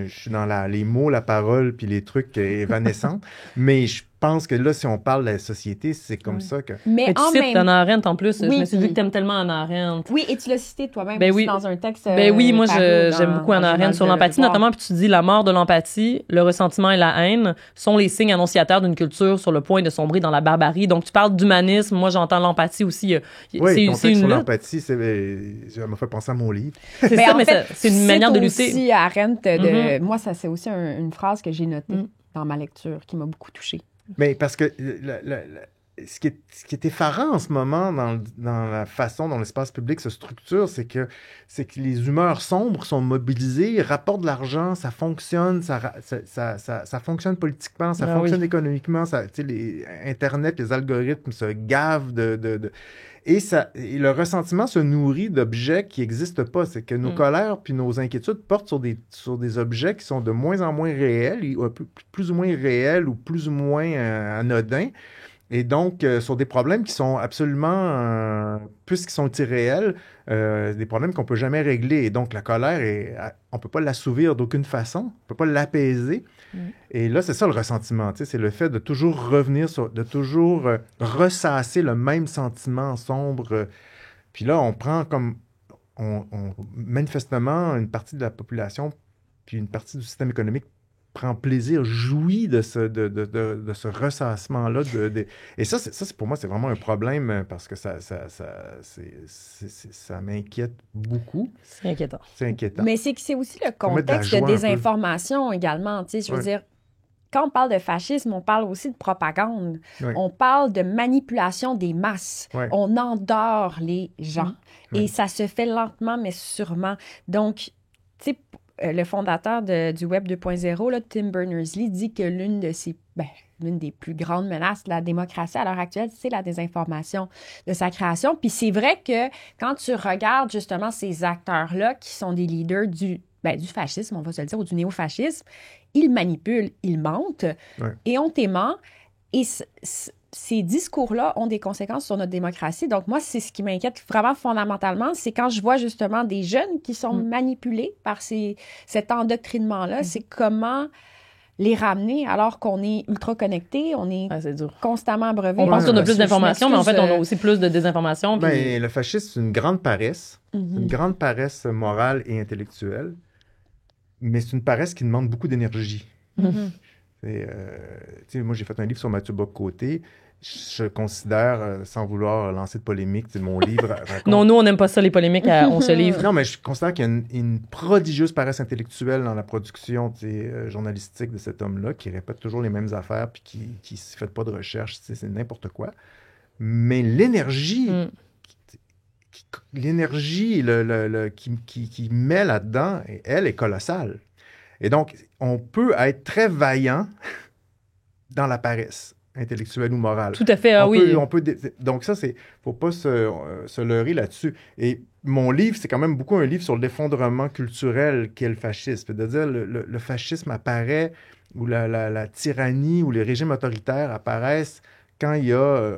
[SPEAKER 3] suis dans les mots, la parole, puis les trucs évanescents, mais je pense que là, si on parle de la société, c'est comme ça que...
[SPEAKER 2] Mais tu cites Hannah Arendt en plus. Oui, je me suis dit que tu aimes tellement Hannah Arendt.
[SPEAKER 1] Oui, et tu l'as cité toi-même aussi dans un texte.
[SPEAKER 2] Oui, moi, j'aime beaucoup Hannah Arendt sur l'empathie, notamment, puis tu dis la mort de l'empathie, le ressentiment et la haine sont les signes annonciateurs d'une culture sur le point de sombrer dans la barbarie. Donc, tu parles d'humanisme. Moi, j'entends l'empathie aussi.
[SPEAKER 3] Oui, ton texte sur l'empathie, ça m'a fait penser à mon livre.
[SPEAKER 2] C'est ça, mais c'est une manière de lutter.
[SPEAKER 1] Aussi Arendt, moi, ça, c'est aussi une phrase que j'ai notée dans ma lecture qui m'a beaucoup touchée.
[SPEAKER 3] Mais parce que ce qui est effarant en ce moment dans la façon dont l'espace public se structure, c'est que les humeurs sombres sont mobilisées, rapportent de l'argent, ça fonctionne, ça fonctionne politiquement, ça fonctionne économiquement, Internet, les algorithmes se gavent et le ressentiment se nourrit d'objets qui n'existent pas. C'est que nos colères puis nos inquiétudes portent sur des objets qui sont de moins en moins réels, plus ou moins réels ou plus ou moins anodins. Et donc, sur des problèmes qui sont absolument, puisqu'ils sont irréels, des problèmes qu'on ne peut jamais régler. Et donc, la colère, on ne peut pas l'assouvir d'aucune façon, on ne peut pas l'apaiser. Et là, c'est ça le ressentiment, c'est le fait de toujours revenir de toujours ressasser le même sentiment sombre. Puis là, on prend manifestement, une partie de la population, puis une partie du système économique prend plaisir, jouit de ce ressassement-là. Et ça, pour moi, c'est vraiment un problème parce que ça m'inquiète beaucoup.
[SPEAKER 2] C'est inquiétant.
[SPEAKER 3] C'est inquiétant.
[SPEAKER 1] Mais c'est aussi le contexte de désinformation également. Tu sais, je veux dire, quand on parle de fascisme, on parle aussi de propagande. Oui. On parle de manipulation des masses. Oui. On endort les gens. Oui. Et ça se fait lentement, mais sûrement. Donc, tu sais, le fondateur du Web 2.0, là, Tim Berners-Lee, dit que l'une des plus grandes menaces de la démocratie à l'heure actuelle, c'est la désinformation de sa création. Puis c'est vrai que quand tu regardes justement ces acteurs-là qui sont des leaders du fascisme, on va se le dire, ou du néofascisme, ils manipulent, ils mentent et on t'aimant. Et ces discours-là ont des conséquences sur notre démocratie. Donc, moi, c'est ce qui m'inquiète vraiment fondamentalement, c'est quand je vois justement des jeunes qui sont manipulés par cet endoctrinement-là, c'est comment les ramener alors qu'on est ultra connectés, on est constamment abreuvé.
[SPEAKER 2] On pense qu'on a plus d'informations, mais en fait, on a aussi plus de désinformation.
[SPEAKER 3] Puis... le fascisme, c'est une grande paresse, une grande paresse morale et intellectuelle, mais c'est une paresse qui demande beaucoup d'énergie. Moi, j'ai fait un livre sur Mathieu Bock-Côté. Je considère, sans vouloir lancer de polémique, mon livre raconte...
[SPEAKER 2] Non, nous, on n'aime pas ça, les polémiques, on se livre.
[SPEAKER 3] Non, mais je considère qu'il y a une prodigieuse paresse intellectuelle dans la production journalistique de cet homme-là, qui répète toujours les mêmes affaires puis qui ne fait pas de recherche, c'est n'importe quoi. Mais l'énergie... L'énergie qui met là-dedans, elle est colossale. Et donc, on peut être très vaillant dans la paresse intellectuelle ou morale.
[SPEAKER 2] Tout à fait,
[SPEAKER 3] donc ça, faut pas se leurrer là-dessus. Et mon livre, c'est quand même beaucoup un livre sur l'effondrement culturel qu'est le fascisme. C'est-à-dire, le fascisme apparaît, ou la tyrannie, ou les régimes autoritaires apparaissent quand il y a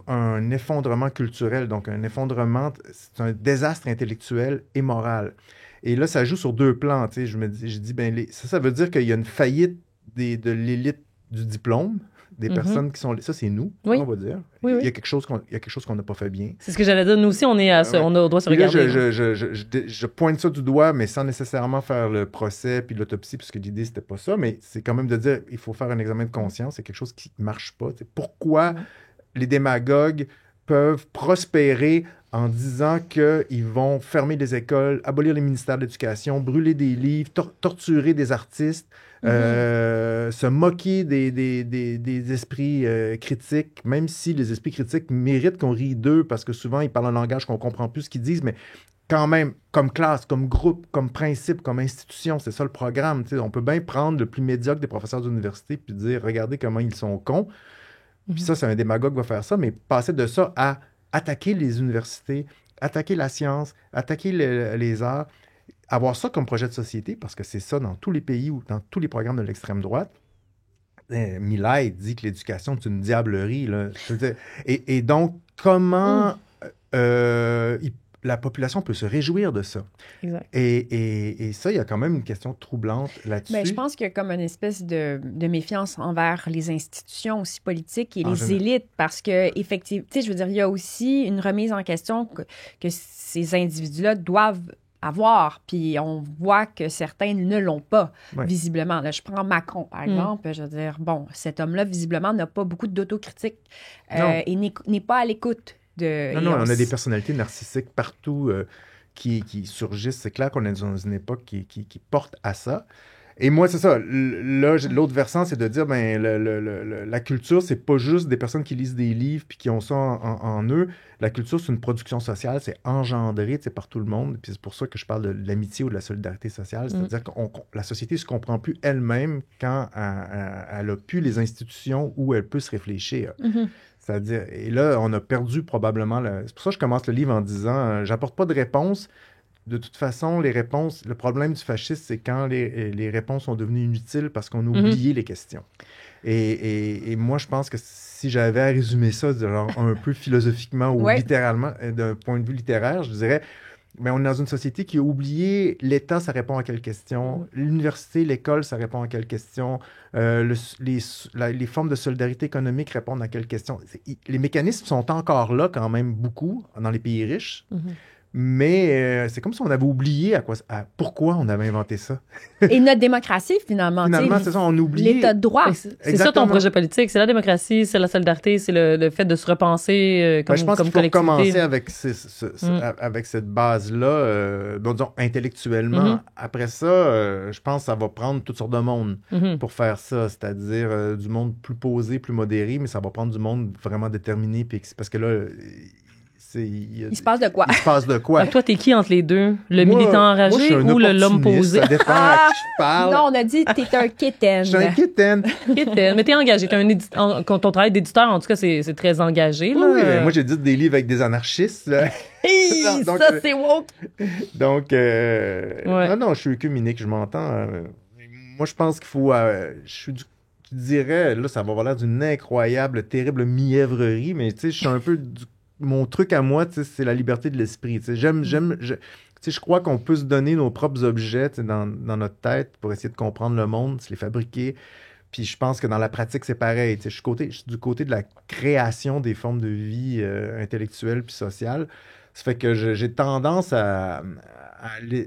[SPEAKER 3] un effondrement culturel. Donc, un effondrement, c'est un désastre intellectuel et moral. Et là, ça joue sur deux plans. Tu sais, je dis, ben, ça veut dire qu'il y a une faillite de l'élite du diplôme, des personnes qui sont... Ça, c'est nous, on va dire.
[SPEAKER 2] Oui, oui.
[SPEAKER 3] Il y a quelque chose qu'on n'a pas fait bien.
[SPEAKER 2] C'est ce que j'allais dire. Nous aussi, on est on doit se regarder.
[SPEAKER 3] Là, je pointe ça du doigt, mais sans nécessairement faire le procès puis l'autopsie, parce que l'idée, c'était pas ça. Mais c'est quand même de dire, il faut faire un examen de conscience. C'est quelque chose qui ne marche pas. Tu sais, pourquoi les démagogues peuvent prospérer en disant qu'ils vont fermer les écoles, abolir les ministères de l'Éducation, brûler des livres, torturer des artistes, se moquer des esprits critiques, même si les esprits critiques méritent qu'on rie d'eux parce que souvent ils parlent un langage qu'on ne comprend plus ce qu'ils disent, mais quand même, comme classe, comme groupe, comme principe, comme institution, c'est ça le programme. Tu sais, on peut bien prendre le plus médiocre des professeurs d'université puis dire « Regardez comment ils sont cons ». Puis ça, c'est un démagogue qui va faire ça, mais passer de ça à attaquer les universités, attaquer la science, attaquer les arts, avoir ça comme projet de société, parce que c'est ça dans tous les pays ou dans tous les programmes de l'extrême droite. Millet dit que l'éducation, c'est une diablerie. Là. Et donc, comment la population peut se réjouir de ça?
[SPEAKER 2] Exact.
[SPEAKER 3] Et ça, il y a quand même une question troublante là-dessus.
[SPEAKER 1] Bien, je pense qu'il y a comme une espèce de méfiance envers les institutions aussi politiques et les élites, parce que, effectivement, tu sais, je veux dire, il y a aussi une remise en question que ces individus-là doivent avoir, puis on voit que certains ne l'ont pas, visiblement. Là, je prends Macron, par exemple, je veux dire, bon, cet homme-là, visiblement, n'a pas beaucoup d'autocritique et n'est pas à l'écoute.
[SPEAKER 3] Non, on a des personnalités narcissiques partout qui surgissent. C'est clair qu'on est dans une époque qui porte à ça. Et moi, c'est ça. Là, l'autre versant, c'est de dire, ben, la culture, c'est pas juste des personnes qui lisent des livres puis qui ont ça en eux. La culture, c'est une production sociale, c'est engendré par tout le monde. Puis c'est pour ça que je parle de l'amitié ou de la solidarité sociale. C'est-à-dire que la société ne se comprend plus elle-même quand elle a plus les institutions où elle peut se réfléchir. C'est-à-dire, et là, on a perdu probablement... C'est pour ça que je commence le livre en disant, j'apporte pas de réponse. De toute façon, les réponses, le problème du fascisme, c'est quand les réponses sont devenues inutiles parce qu'on a oublié les questions. Et moi, je pense que si j'avais à résumer ça genre, un peu philosophiquement ou littéralement, d'un point de vue littéraire, je dirais, mais on est dans une société qui a oublié l'État, ça répond à quelle question, l'université, l'école, ça répond à quelle question, les formes de solidarité économique répondent à quelle question. Les mécanismes sont encore là quand même beaucoup dans les pays riches. Mais c'est comme si on avait oublié pourquoi on avait inventé ça.
[SPEAKER 1] Et notre démocratie, finalement.
[SPEAKER 3] Finalement, c'est ça, on oublie.
[SPEAKER 1] L'état de droit.
[SPEAKER 2] C'est ça ton projet politique, c'est la démocratie, c'est la solidarité, c'est le fait de se repenser comme collectivité.
[SPEAKER 3] Je pense qu'il faut commencer avec cette base-là, disons intellectuellement. Après ça, je pense que ça va prendre toutes sortes de monde pour faire ça, c'est-à-dire du monde plus posé, plus modéré, mais ça va prendre du monde vraiment déterminé, parce que là...
[SPEAKER 1] Il se passe de quoi?
[SPEAKER 3] Il se passe de quoi?
[SPEAKER 2] Toi, t'es qui entre les deux? Le militant enragé ou l'homme posé?
[SPEAKER 3] Ça dépend à qui je parle.
[SPEAKER 1] Non, on a dit que t'es un kitten.
[SPEAKER 3] Je suis un kitten.
[SPEAKER 2] Mais t'es engagé. Ton travail d'éditeur, en tout cas, c'est très engagé. Là.
[SPEAKER 3] Oui, moi, j'édite des livres avec des anarchistes. Là.
[SPEAKER 1] Donc, ça, c'est woke!
[SPEAKER 3] Donc, non, je suis œcuménique, je m'entends. Moi, je pense qu'il faut... je dirais, là, ça va avoir l'air d'une incroyable, terrible mièvrerie, mais tu sais, je suis un peu... Mon truc à moi, c'est la liberté de l'esprit. Je crois qu'on peut se donner nos propres objets dans notre tête pour essayer de comprendre le monde, se les fabriquer. Puis je pense que dans la pratique, c'est pareil. Je suis du côté de la création des formes de vie intellectuelle puis sociale. Ça fait que j'ai tendance à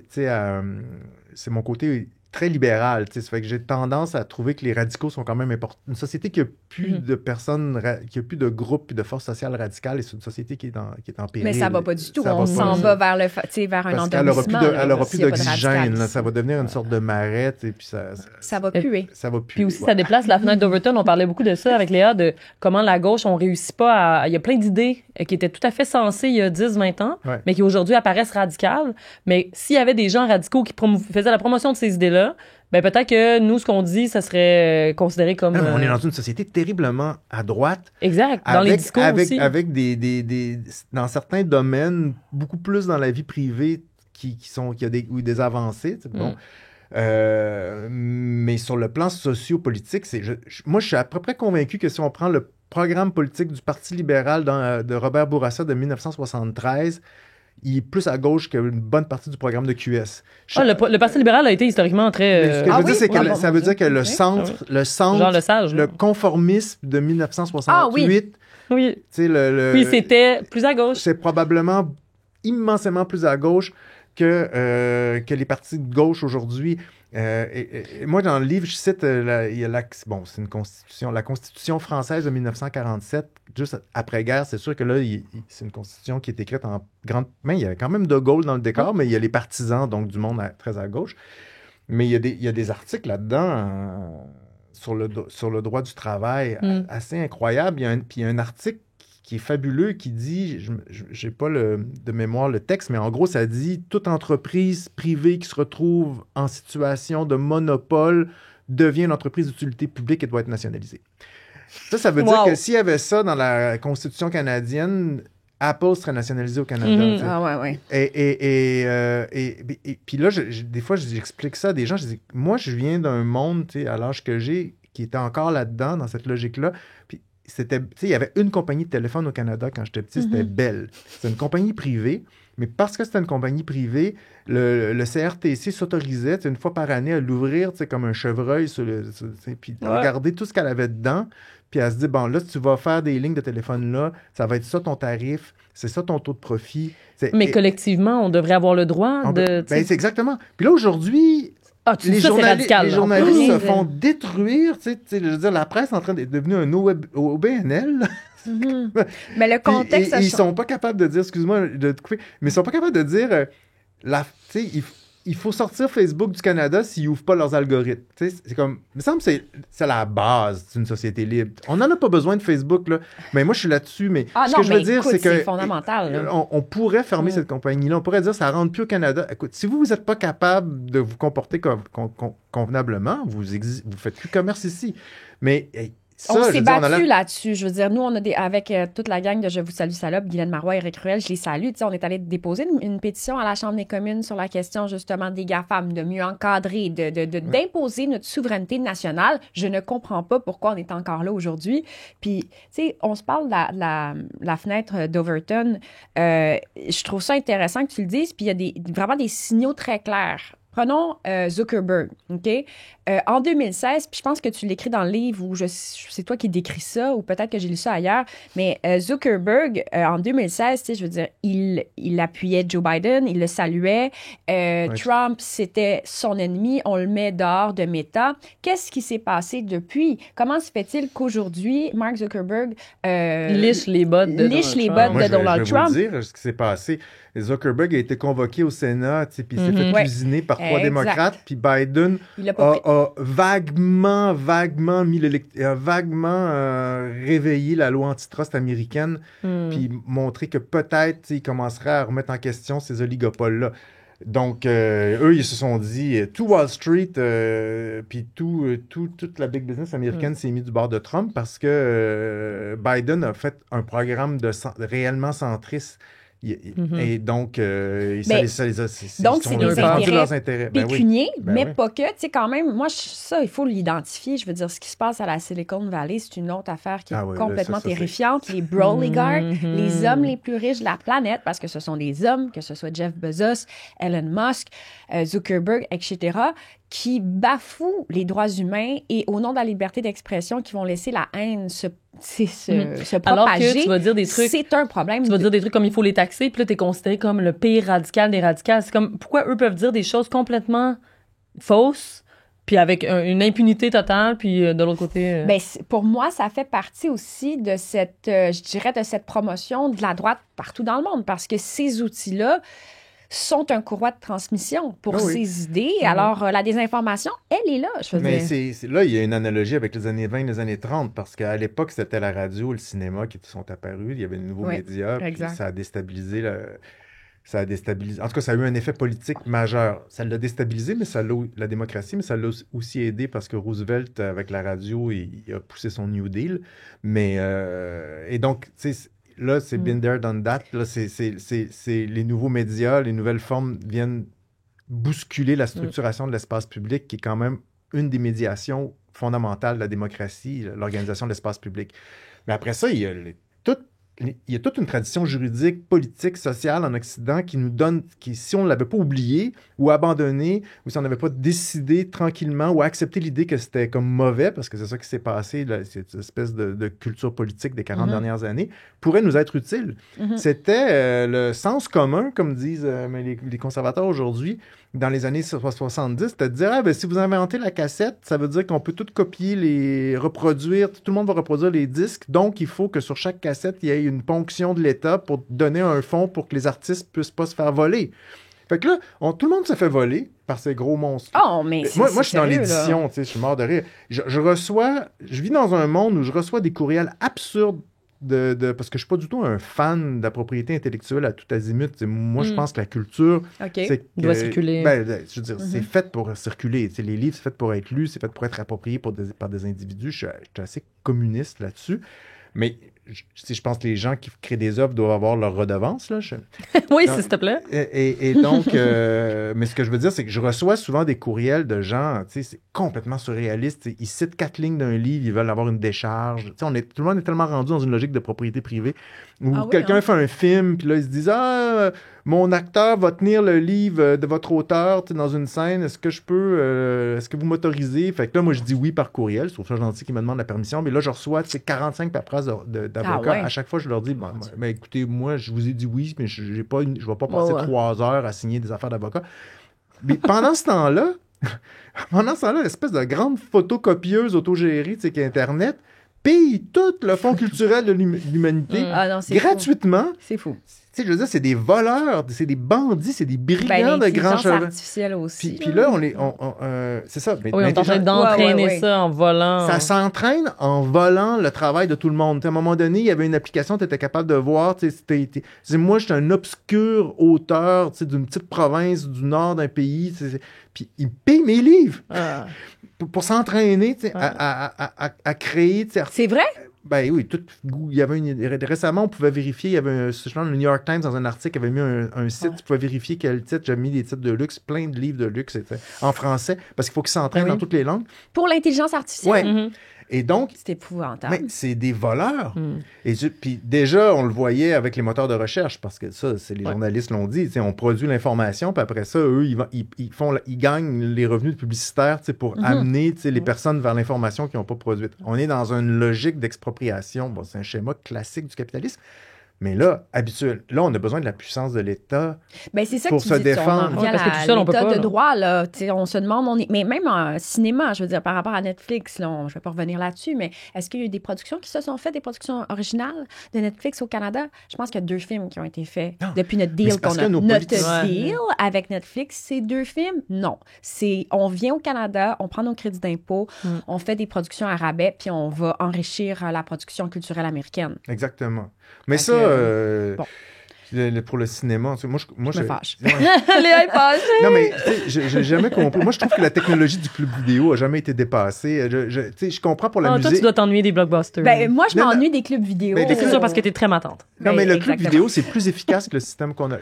[SPEAKER 3] c'est mon côté très libéral. Ça fait que j'ai tendance à trouver que les radicaux sont quand même importants. Une société qui n'a plus de personnes, qui n'a plus de groupes et de forces sociales radicales, et c'est une société qui est en péril.
[SPEAKER 1] Mais ça ne va pas du tout. On s'en va vers un endormissement.
[SPEAKER 3] Elle n'aura plus d'oxygène. Ça va devenir une sorte de marais. Et puis
[SPEAKER 1] ça va puer.
[SPEAKER 3] Ça va puer.
[SPEAKER 2] Puis aussi, ça déplace la fenêtre d'Overton. On parlait beaucoup de ça avec Léa, de comment la gauche, on ne réussit pas à... Il y a plein d'idées qui étaient tout à fait sensées il y a 10-20 ans, mais qui aujourd'hui apparaissent radicales. Mais s'il y avait des gens radicaux qui faisaient la promotion de ces idées-là, ben peut-être que nous, ce qu'on dit, ça serait considéré comme...
[SPEAKER 3] on est dans une société terriblement à droite.
[SPEAKER 2] Exact, dans les discours aussi.
[SPEAKER 3] Avec dans certains domaines, beaucoup plus dans la vie privée, qui a des avancées. Bon. Mais sur le plan socio-politique, moi, je suis à peu près convaincu que si on prend le programme politique du Parti libéral de Robert Bourassa de 1973... il est plus à gauche qu'une bonne partie du programme de QS.
[SPEAKER 2] Le Parti libéral a été historiquement très...
[SPEAKER 3] Ce que je veux dire, c'est que ça veut dire que le centre,
[SPEAKER 2] Genre le sage,
[SPEAKER 3] le conformisme de 1968,
[SPEAKER 2] oui, c'était plus à gauche.
[SPEAKER 3] C'est probablement immensément plus à gauche que les partis de gauche aujourd'hui. Et moi, dans le livre, je cite c'est une constitution, la Constitution française de 1947, juste après-guerre. C'est sûr que là, c'est une constitution qui est écrite en grande main. Il y a quand même De Gaulle dans le décor, mais il y a les partisans, donc du monde très à gauche. Mais il y a des articles là-dedans sur le droit du travail assez incroyables. Puis il y a un article qui est fabuleux, qui dit, je n'ai pas de mémoire le texte, mais en gros, ça dit « Toute entreprise privée qui se retrouve en situation de monopole devient une entreprise d'utilité publique et doit être nationalisée. » Ça veut dire que s'il y avait ça dans la Constitution canadienne, Apple serait nationalisé au Canada.
[SPEAKER 1] Ah ouais.
[SPEAKER 3] Et puis là, des fois, j'explique ça à des gens. Je dis, moi, je viens d'un monde, à l'âge que j'ai, qui était encore là-dedans, dans cette logique-là. Puis il y avait une compagnie de téléphone au Canada quand j'étais petit, c'était Bell. C'était une compagnie privée, mais parce que c'était une compagnie privée, le CRTC s'autorisait une fois par année à l'ouvrir comme un chevreuil, puis regarder tout ce qu'elle avait dedans, puis elle se dit, bon, là, si tu vas faire des lignes de téléphone là, ça va être ça ton tarif, c'est ça ton taux de profit.
[SPEAKER 2] Mais collectivement, on devrait avoir le droit de...
[SPEAKER 3] c'est exactement. Puis là, aujourd'hui... les journalistes se font détruire. Je veux dire, la presse est en train de devenir un OBNL.
[SPEAKER 1] Mais le contexte...
[SPEAKER 3] Ils sont pas capables de dire, excuse-moi de te couper, mais ils sont pas capables de dire, il faut sortir Facebook du Canada s'ils n'ouvrent pas leurs algorithmes. C'est comme, il me semble que c'est la base d'une société libre. On n'en a pas besoin de Facebook, là. Mais moi, je suis là-dessus, mais ce que je veux dire, c'est que
[SPEAKER 1] c'est fondamental.
[SPEAKER 3] On pourrait fermer cette compagnie-là. On pourrait dire, ça ne rentre plus au Canada. Écoute, si vous n'êtes pas capable de vous comporter convenablement, vous faites plus commerce ici. Mais...
[SPEAKER 1] on s'est battu là-dessus. Je veux dire, nous, on a avec toute la gang de Je vous salue salope, Guylaine Marois, Éric Ruel, je les salue. On est allé déposer une pétition à la Chambre des communes sur la question, justement, des GAFAM, de mieux encadrer, d'imposer notre souveraineté nationale. Je ne comprends pas pourquoi on est encore là aujourd'hui. Puis, tu sais, on se parle de la fenêtre d'Overton. Je trouve ça intéressant que tu le dises. Puis, il y a vraiment des signaux très clairs. Prenons Zuckerberg, OK? En 2016, puis je pense que tu l'écris dans le livre ou c'est toi qui décris ça ou peut-être que j'ai lu ça ailleurs, mais Zuckerberg, en 2016, tu sais, je veux dire, il appuyait Joe Biden, il le saluait. Trump, c'était son ennemi, on le met dehors de Meta. Qu'est-ce qui s'est passé depuis? Comment se fait-il qu'aujourd'hui, Mark Zuckerberg
[SPEAKER 2] liche les bottes de
[SPEAKER 1] Donald Trump?
[SPEAKER 3] Je vais vous dire ce qui s'est passé. Zuckerberg a été convoqué au Sénat, puis il s'est fait cuisiner par 3 démocrates, puis Biden a vaguement réveillé la loi antitrust américaine, puis montré que peut-être il commencerait à remettre en question ces oligopoles-là. Donc, eux, ils se sont dit, tout Wall Street, puis toute la big business américaine s'est mis du bord de Trump parce que Biden a fait un programme réellement centriste. Et donc, ça les a...
[SPEAKER 1] Donc, c'est des
[SPEAKER 3] intérêts
[SPEAKER 1] pécuniers, mais pas que. Tu sais, quand même, moi, ça, il faut l'identifier. Je veux dire, ce qui se passe à la Silicon Valley, c'est une autre affaire qui est complètement terrifiante. Les Brolygards, les hommes les plus riches de la planète, parce que ce sont des hommes, que ce soit Jeff Bezos, Elon Musk, Zuckerberg, etc., qui bafouent les droits humains et au nom de la liberté d'expression, qui vont laisser la haine se propager.
[SPEAKER 2] Alors que tu vas dire des trucs...
[SPEAKER 1] C'est un problème.
[SPEAKER 2] Tu vas dire des trucs comme il faut les taxer, puis là, t'es considéré comme le pire radical des radicals. C'est comme, pourquoi eux peuvent dire des choses complètement fausses, puis avec une impunité totale, puis de l'autre côté...
[SPEAKER 1] Ben, pour moi, ça fait partie aussi de cette, je dirais, de cette promotion de la droite partout dans le monde, parce que ces outils-là sont un courroie de transmission pour ces idées. Alors, la désinformation, elle est là, je veux dire.
[SPEAKER 3] Là, il y a une analogie avec les années 20 et les années 30, parce qu'à l'époque, c'était la radio, le cinéma qui sont apparus. Il y avait de nouveaux médias, puis ça a déstabilisé en tout cas, ça a eu un effet politique majeur. Ça l'a déstabilisé, mais la démocratie, mais ça l'a aussi aidé parce que Roosevelt, avec la radio, il a poussé son New Deal. Mais, et donc, tu sais, là, c'est been there, done that. Là, c'est les nouveaux médias, les nouvelles formes viennent bousculer la structuration de l'espace public, qui est quand même une des médiations fondamentales de la démocratie, l'organisation de l'espace public. Mais après ça, il y a toute il y a toute une tradition juridique, politique, sociale en Occident qui nous donne, si on ne l'avait pas oublié ou abandonné, ou si on n'avait pas décidé tranquillement ou accepté l'idée que c'était comme mauvais, parce que c'est ça qui s'est passé, là, cette espèce de culture politique des 40 dernières années, pourrait nous être utile. C'était le sens commun, comme disent les conservateurs aujourd'hui, dans les années 70, c'était de dire, si vous inventez la cassette, ça veut dire qu'on peut tout copier, reproduire, tout le monde va reproduire les disques, donc il faut que sur chaque cassette, il y ait une ponction de l'État pour donner un fonds pour que les artistes puissent pas se faire voler. Fait que là, tout le monde se fait voler par ces gros monstres.
[SPEAKER 1] Oh, mais
[SPEAKER 3] moi, je suis dans l'édition, tu sais, je suis mort de rire. Je vis dans un monde où je reçois des courriels absurdes parce que je suis pas du tout un fan de la propriété intellectuelle à tout azimut. Moi, je pense que la culture,
[SPEAKER 2] doit circuler.
[SPEAKER 3] Je veux dire, c'est fait pour circuler. Les livres, c'est fait pour être lus, c'est fait pour être approprié par des individus. Je suis assez communiste là-dessus. Mais je pense que les gens qui créent des œuvres doivent avoir leur redevance. Là.
[SPEAKER 2] Oui, s'il te plaît.
[SPEAKER 3] Et donc, mais ce que je veux dire, c'est que je reçois souvent des courriels de gens, c'est complètement surréaliste. Ils citent 4 lignes d'un livre, ils veulent avoir une décharge. Tout le monde est tellement rendu dans une logique de propriété privée. Ou quelqu'un fait un film, puis là, ils se disent mon acteur va tenir le livre de votre auteur dans une scène, est-ce que vous m'autorisez? Fait que là, moi, je dis oui par courriel, je trouve ça gentil qu'ils me demandent la permission, mais là, je reçois 45 paperasses d'avocats. À chaque fois, je leur dis, écoutez, moi, je vous ai dit oui, mais je ne vais pas passer 3 heures à signer des affaires d'avocat. Mais pendant ce temps-là, l'espèce de grande photocopieuse autogérée, qui est Internet, paye tout le Fonds culturel de l'humanité gratuitement.
[SPEAKER 1] C'est fou.
[SPEAKER 3] Je veux dire, c'est des voleurs, c'est des bandits, c'est des brigands de grands chevaux.
[SPEAKER 1] L'intelligence artificielle aussi.
[SPEAKER 3] Puis là, c'est ça.
[SPEAKER 2] Oui, on est en train d'entraîner ça en volant.
[SPEAKER 3] Ça s'entraîne en volant le travail de tout le monde. À un moment donné, il y avait une application, tu étais capable de voir. Moi, je suis un obscur auteur d'une petite province du nord d'un pays. Puis il paye mes livres pour s'entraîner à créer.
[SPEAKER 1] C'est vrai?
[SPEAKER 3] Ben oui, il y avait récemment, on pouvait vérifier, il y avait le New York Times dans un article avait mis un site, tu pouvais vérifier quel titre, j'avais mis des titres de luxe, plein de livres de luxe en français, parce qu'il faut qu'ils s'entraînent dans toutes les langues.
[SPEAKER 1] Pour l'intelligence artificielle?
[SPEAKER 3] Oui. Et donc,
[SPEAKER 1] c'est épouvantable.
[SPEAKER 3] Mais c'est des voleurs. Et puis déjà, on le voyait avec les moteurs de recherche, parce que ça, les journalistes l'ont dit, on produit l'information, puis après ça, eux, ils gagnent les revenus publicitaires pour amener les personnes vers l'information qu'ils n'ont pas produite. On est dans une logique d'expropriation. Bon, c'est un schéma classique du capitalisme. Mais là, là, on a besoin de la puissance de l'État
[SPEAKER 1] c'est ça
[SPEAKER 3] pour se défendre.
[SPEAKER 2] Parce que tout seul, on peut pas.
[SPEAKER 1] L'État de droit, là, on se demande, mais même en cinéma, je veux dire, par rapport à Netflix, là, je ne vais pas revenir là-dessus, mais est-ce qu'il y a eu des productions qui se sont faites, des productions originales de Netflix au Canada? Je pense qu'il y a 2 films qui ont été faits depuis notre deal qu'on a. Notre deal avec Netflix, c'est 2 films? Non. On vient au Canada, on prend nos crédits d'impôt, on fait des productions à rabais, puis on va enrichir la production culturelle américaine.
[SPEAKER 3] Exactement. Mais ça, pour le cinéma, moi je me
[SPEAKER 1] fâche.
[SPEAKER 2] Léa est fâchée.
[SPEAKER 3] Non, mais j'ai jamais compris. Moi, je trouve que la technologie du club vidéo a jamais été dépassée. Je comprends pour la musique.
[SPEAKER 2] Toi, tu dois t'ennuyer des blockbusters.
[SPEAKER 1] Moi, je m'ennuie des clubs vidéo.
[SPEAKER 2] C'est sûr parce que t'es très matante.
[SPEAKER 3] Non, mais le club vidéo, c'est plus efficace que le système qu'on a.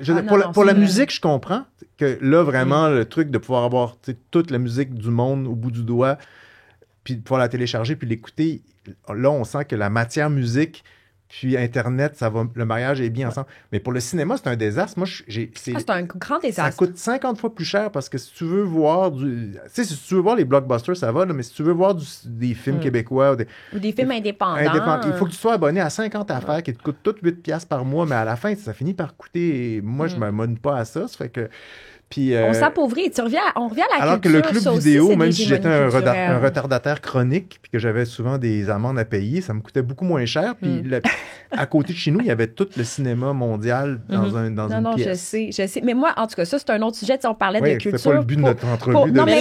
[SPEAKER 3] Pour la musique, je comprends que là, vraiment, le truc de pouvoir avoir toute la musique du monde au bout du doigt, puis de pouvoir la télécharger, puis l'écouter, là, on sent que la matière musique puis Internet, le mariage est bien ensemble. Mais pour le cinéma, c'est un désastre. Moi,
[SPEAKER 1] c'est un grand désastre.
[SPEAKER 3] Ça coûte 50 fois plus cher parce que si tu veux voir si tu veux voir les blockbusters, ça va, là, mais si tu veux voir des films québécois
[SPEAKER 1] ou des films indépendants,
[SPEAKER 3] il faut que tu sois abonné à 50 affaires qui te coûtent toutes 8$ par mois, mais à la fin, ça finit par coûter. Moi, je ne m'abonne pas à ça. Ça fait que. Puis,
[SPEAKER 1] on s'appauvrit. On revient à la culture.
[SPEAKER 3] Alors que le club vidéo, même si j'étais un retardataire chronique puis que j'avais souvent des amendes à payer, ça me coûtait beaucoup moins cher. Puis à côté de chez nous, il y avait tout le cinéma mondial dans une pièce.
[SPEAKER 1] Non, je sais. Mais moi, en tout cas, ça, c'est un autre sujet. On parlait de culture.
[SPEAKER 3] C'est pas le but de notre entrevue.
[SPEAKER 1] Non, mais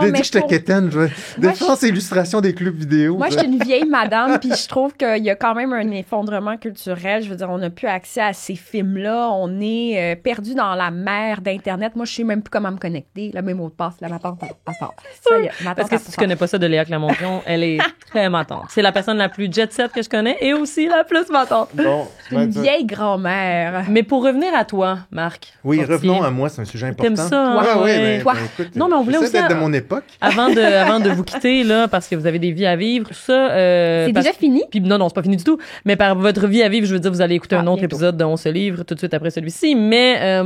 [SPEAKER 3] j'ai dit que j'étais quétaine. Défense et illustration des clubs vidéo.
[SPEAKER 1] Moi, je suis une vieille madame, puis je trouve qu'il y a quand même un effondrement culturel. Je veux dire, on n'a plus accès à ces films-là. On est perdu dans la mer ère d'Internet. Moi, je sais même plus comment me connecter. Là, mes mots de passe, là, ma tante, elle sort. Ça y est, ma
[SPEAKER 2] Parce
[SPEAKER 1] tante,
[SPEAKER 2] que si tu connais pas ça de Léa Clermont-Dion, elle est très matante. C'est la personne la plus jet-set que je connais et aussi la plus matante.
[SPEAKER 3] Bon,
[SPEAKER 1] Une vieille grand-mère.
[SPEAKER 2] Mais pour revenir à toi, Marc.
[SPEAKER 3] Oui,
[SPEAKER 2] Fortier,
[SPEAKER 3] revenons à moi, c'est un sujet important.
[SPEAKER 2] T'aimes ça, hein?
[SPEAKER 3] Ah, oui,
[SPEAKER 2] Ouais.
[SPEAKER 3] ben,
[SPEAKER 1] Toi.
[SPEAKER 3] écoute,
[SPEAKER 2] Non, mais on voulait
[SPEAKER 3] j'essaie
[SPEAKER 2] aussi
[SPEAKER 3] d'être de mon époque.
[SPEAKER 2] Avant de vous quitter, là, parce que vous avez des vies à vivre, tout ça.
[SPEAKER 1] C'est
[SPEAKER 2] parce-
[SPEAKER 1] déjà fini?
[SPEAKER 2] Puis non, c'est pas fini du tout. Mais par votre vie à vivre, je veux dire, vous allez écouter un autre
[SPEAKER 1] bientôt.
[SPEAKER 2] épisode de On se livre tout de suite après celui-ci. Mais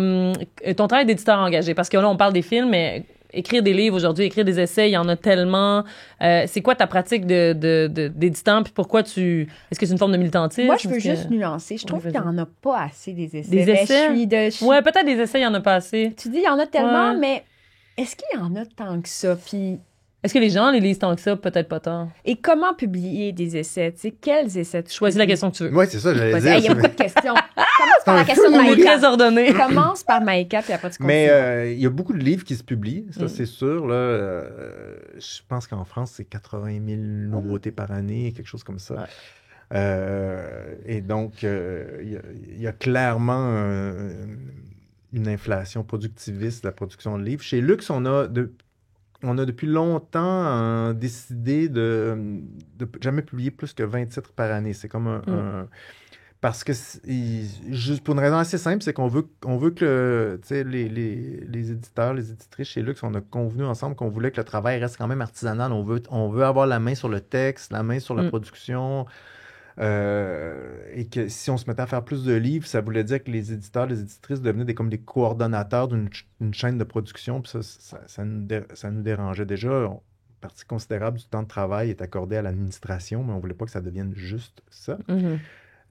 [SPEAKER 2] ton travail d'éditeur engagé, parce que là, on parle des films, mais écrire des livres aujourd'hui, écrire des essais, il y en a tellement. C'est quoi ta pratique d'éditant? Puis pourquoi est-ce que c'est une forme de militantisme?
[SPEAKER 1] Moi, je veux
[SPEAKER 2] Est-ce que-
[SPEAKER 1] juste nuancer. Je trouve
[SPEAKER 2] Oui,
[SPEAKER 1] qu'il n'y en a pas assez des essais.
[SPEAKER 2] Des
[SPEAKER 1] Mais
[SPEAKER 2] essais?
[SPEAKER 1] je suis
[SPEAKER 2] Ouais, peut-être des essais, il y en a pas assez.
[SPEAKER 1] Tu dis, il y en a tellement,
[SPEAKER 2] Ouais.
[SPEAKER 1] mais est-ce qu'il y en a tant que ça? Puis,
[SPEAKER 2] Est-ce que les gens les lisent tant que ça? Peut-être pas tant.
[SPEAKER 1] et comment publier des essais? Tu sais, quels essais tu
[SPEAKER 2] Choisis la
[SPEAKER 1] publies?
[SPEAKER 2] question que tu veux.
[SPEAKER 3] Oui, c'est ça, j'allais
[SPEAKER 1] Vas-y.
[SPEAKER 3] dire.
[SPEAKER 1] Hey, il y a beaucoup de questions. Commence par la question de
[SPEAKER 2] On est
[SPEAKER 1] Maïka.
[SPEAKER 2] très ordonné.
[SPEAKER 1] Commence par Maïka, puis après tu continues.
[SPEAKER 3] Mais il y a beaucoup de livres qui se publient, ça
[SPEAKER 2] Mm.
[SPEAKER 3] c'est sûr. Là, je pense qu'en France, c'est 80 000 nouveautés par année, quelque chose comme ça.
[SPEAKER 2] Ouais.
[SPEAKER 3] Et donc, il y a clairement une inflation productiviste de la production de livres. Chez Lux, on a depuis longtemps décidé de jamais publier plus que 20 titres par année. C'est comme parce que, juste pour une raison assez simple, c'est qu'on veut que tu sais, les éditeurs, les éditrices chez Lux, on a convenu ensemble qu'on voulait que le travail reste quand même artisanal. On veut avoir la main sur le texte, la main sur la production. Et que si on se mettait à faire plus de livres, ça voulait dire que les éditeurs, les éditrices devenaient comme des coordonnateurs d'une chaîne de production. Puis ça nous dérangeait déjà. Une partie considérable du temps de travail est accordée à l'administration, mais on ne voulait pas que ça devienne juste ça.
[SPEAKER 2] Mhm.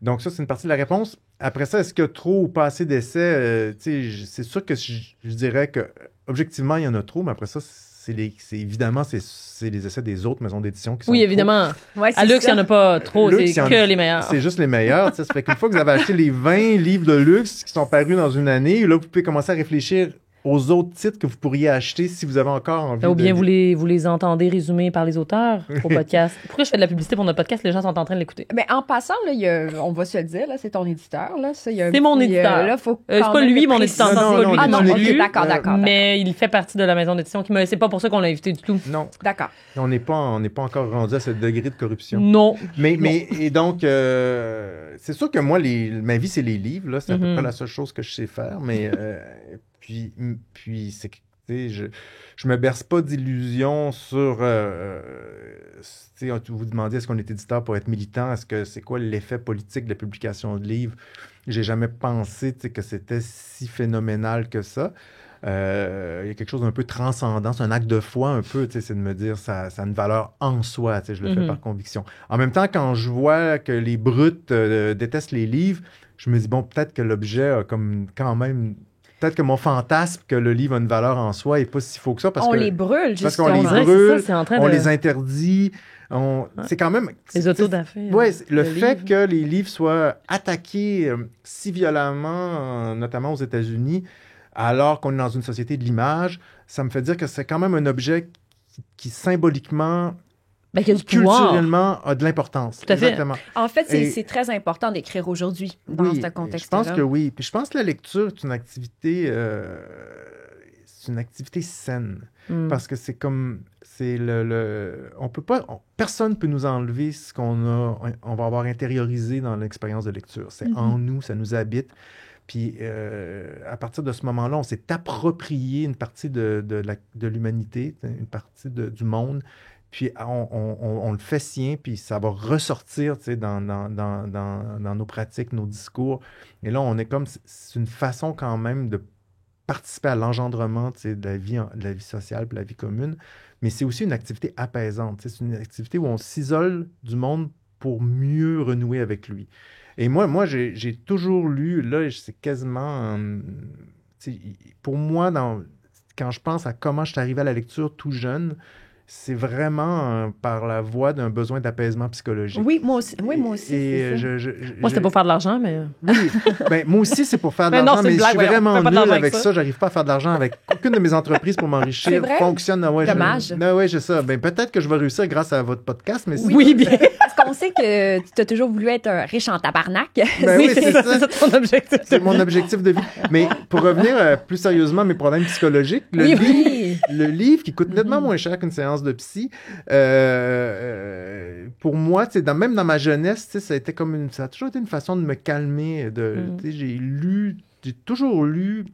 [SPEAKER 3] Donc ça, c'est une partie de la réponse. Après ça, est-ce qu'il y a trop ou pas assez d'essais? C'est sûr que je dirais que objectivement, il y en a trop, mais après ça, évidemment, c'est les essais des autres maisons d'édition qui sont
[SPEAKER 2] Oui,
[SPEAKER 3] trop.
[SPEAKER 2] évidemment.
[SPEAKER 1] Ouais, c'est
[SPEAKER 2] À Lux, il
[SPEAKER 1] ça.
[SPEAKER 2] n'y en a pas trop.
[SPEAKER 3] Lux,
[SPEAKER 2] C'est
[SPEAKER 3] il y en a-
[SPEAKER 2] que les meilleurs.
[SPEAKER 3] C'est juste les meilleurs. Ça fait qu'une fois que vous avez acheté les 20 livres de luxe qui sont parus dans une année, là, vous pouvez commencer à réfléchir aux autres titres que vous pourriez acheter si vous avez encore envie
[SPEAKER 2] Ou bien
[SPEAKER 3] de...
[SPEAKER 2] vous les entendez résumés par les auteurs au podcast. Pourquoi je fais de la publicité pour notre podcast? Les gens sont en train de l'écouter.
[SPEAKER 1] Mais en passant, là, on va se le dire, là, c'est ton éditeur. Là, ça, il y a un
[SPEAKER 2] C'est mon
[SPEAKER 1] petit,
[SPEAKER 2] éditeur.
[SPEAKER 1] là, faut
[SPEAKER 2] C'est
[SPEAKER 1] quand
[SPEAKER 2] pas
[SPEAKER 1] même
[SPEAKER 2] lui,
[SPEAKER 1] le
[SPEAKER 2] mon
[SPEAKER 1] préciser.
[SPEAKER 2] éditeur.
[SPEAKER 3] Non,
[SPEAKER 2] c'est pas
[SPEAKER 3] non,
[SPEAKER 2] lui
[SPEAKER 3] non,
[SPEAKER 1] Ah
[SPEAKER 2] qui
[SPEAKER 1] non,
[SPEAKER 2] m'a
[SPEAKER 3] non,
[SPEAKER 1] ok,
[SPEAKER 2] lu,
[SPEAKER 1] d'accord, d'accord.
[SPEAKER 2] mais il fait partie de la maison d'édition c'est pas pour ça qu'on l'a invité du tout.
[SPEAKER 3] Non,
[SPEAKER 1] D'accord.
[SPEAKER 3] on n'est pas encore rendu à ce degré de corruption.
[SPEAKER 2] Non.
[SPEAKER 3] Et donc, c'est sûr que moi, ma vie, c'est les livres. Là, c'est à peu près la seule chose que je sais faire. Mais puis c'est que, tu sais, je me berce pas d'illusions sur... tu sais, vous demandiez est-ce qu'on est éditeur pour être militant? Est-ce que c'est quoi l'effet politique de la publication de livres? J'ai jamais pensé, tu sais, que c'était si phénoménal que ça. Il y a quelque chose d'un peu transcendant, c'est un acte de foi un peu, tu sais, c'est de me dire ça a une valeur en soi, tu sais, je le fais par conviction. En même temps, quand je vois que les brutes détestent les livres, je me dis, bon, peut-être que l'objet a comme quand même... Peut-être que mon fantasme que le livre a une valeur en soi n'est pas si faux que ça. Parce
[SPEAKER 1] On
[SPEAKER 3] que,
[SPEAKER 1] les brûle,
[SPEAKER 3] parce
[SPEAKER 1] justement.
[SPEAKER 3] qu'on les
[SPEAKER 2] On dirait que
[SPEAKER 3] brûle,
[SPEAKER 2] c'est ça, c'est en train
[SPEAKER 3] on
[SPEAKER 2] de-
[SPEAKER 3] les interdit. C'est quand même...
[SPEAKER 2] Les autodafés.
[SPEAKER 3] Oui, le fait
[SPEAKER 2] livre.
[SPEAKER 3] que les livres soient attaqués si violemment, notamment aux États-Unis, alors qu'on est dans une société de l'image, ça me fait dire que c'est quand même un objet qui symboliquement,
[SPEAKER 2] Ben, qu'il y a du pouvoir.
[SPEAKER 3] culturellement, a de l'importance.
[SPEAKER 2] Tout à fait.
[SPEAKER 3] Exactement.
[SPEAKER 1] En fait,
[SPEAKER 3] Et-
[SPEAKER 1] c'est très important d'écrire aujourd'hui dans
[SPEAKER 3] Oui,
[SPEAKER 1] ce contexte-là.
[SPEAKER 3] je pense que oui. Puis je pense que la lecture est une activité saine.
[SPEAKER 2] Mm.
[SPEAKER 3] Parce que c'est comme... C'est on peut pas... personne ne peut nous enlever ce on va avoir intériorisé dans l'expérience de lecture. C'est en nous, ça nous habite. Puis à partir de ce moment-là, on s'est approprié une partie de l'humanité, une partie du monde. Puis on le fait sien, puis ça va ressortir, tu sais, dans nos pratiques, nos discours. Et là, on est comme... C'est une façon quand même de participer à l'engendrement, tu sais, de la vie sociale, de la vie commune. Mais c'est aussi une activité apaisante. Tu sais, c'est une activité où on s'isole du monde pour mieux renouer avec lui. Et moi j'ai toujours lu, là, c'est quasiment... tu sais, pour moi, quand je pense à comment je suis arrivé à la lecture tout jeune, c'est vraiment par la voie d'un besoin d'apaisement psychologique.
[SPEAKER 1] Oui, moi aussi. Oui, moi aussi.
[SPEAKER 3] Et
[SPEAKER 1] c'est ça.
[SPEAKER 2] Moi, c'était pour faire de l'argent, mais...
[SPEAKER 3] Oui, ben, moi aussi, c'est pour faire de
[SPEAKER 2] Mais non,
[SPEAKER 3] l'argent,
[SPEAKER 2] c'est
[SPEAKER 3] mais
[SPEAKER 2] une
[SPEAKER 3] je
[SPEAKER 2] blague,
[SPEAKER 3] suis
[SPEAKER 2] voyons.
[SPEAKER 3] vraiment
[SPEAKER 2] Fais pas de
[SPEAKER 3] nul
[SPEAKER 2] l'argent
[SPEAKER 3] avec
[SPEAKER 2] avec
[SPEAKER 3] ça. J'arrive pas à faire de l'argent avec aucune de mes entreprises pour m'enrichir.
[SPEAKER 1] C'est vrai?
[SPEAKER 3] Fonctionne. Ouais,
[SPEAKER 1] Dommage.
[SPEAKER 3] Oui, c'est ça. Ben, peut-être que je vais réussir grâce à votre podcast, mais
[SPEAKER 2] Oui, bien.
[SPEAKER 1] Est-ce qu'on on sait que tu as toujours voulu être riche en tabarnak.
[SPEAKER 3] Ben oui, c'est ça.
[SPEAKER 2] C'est ton objectif.
[SPEAKER 3] C'est mon objectif de vie. Mais pour revenir plus sérieusement à mes problèmes psychologiques, le livre qui coûte nettement moins cher qu'une séance de psy, pour moi, même dans ma jeunesse, ça a toujours été une façon de me calmer. J'ai toujours lu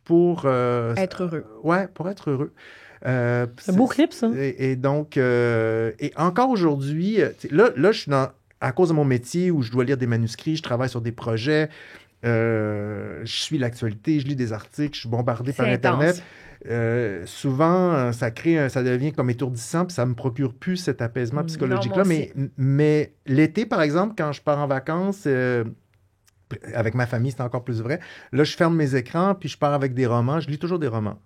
[SPEAKER 3] pour...
[SPEAKER 1] Être heureux.
[SPEAKER 3] Ouais, pour être heureux.
[SPEAKER 2] C'est un beau clip, ça.
[SPEAKER 3] Et donc, et encore aujourd'hui, là, je suis à cause de mon métier où je dois lire des manuscrits, je travaille sur des projets, je suis l'actualité, je lis des articles, je suis bombardé par Internet. Souvent, ça devient comme étourdissant, puis ça me procure plus cet apaisement psychologique-là. Mais l'été, par exemple, quand je pars en vacances, avec ma famille, c'est encore plus vrai. Là, je ferme mes écrans, puis je pars avec des romans. Je lis toujours des romans.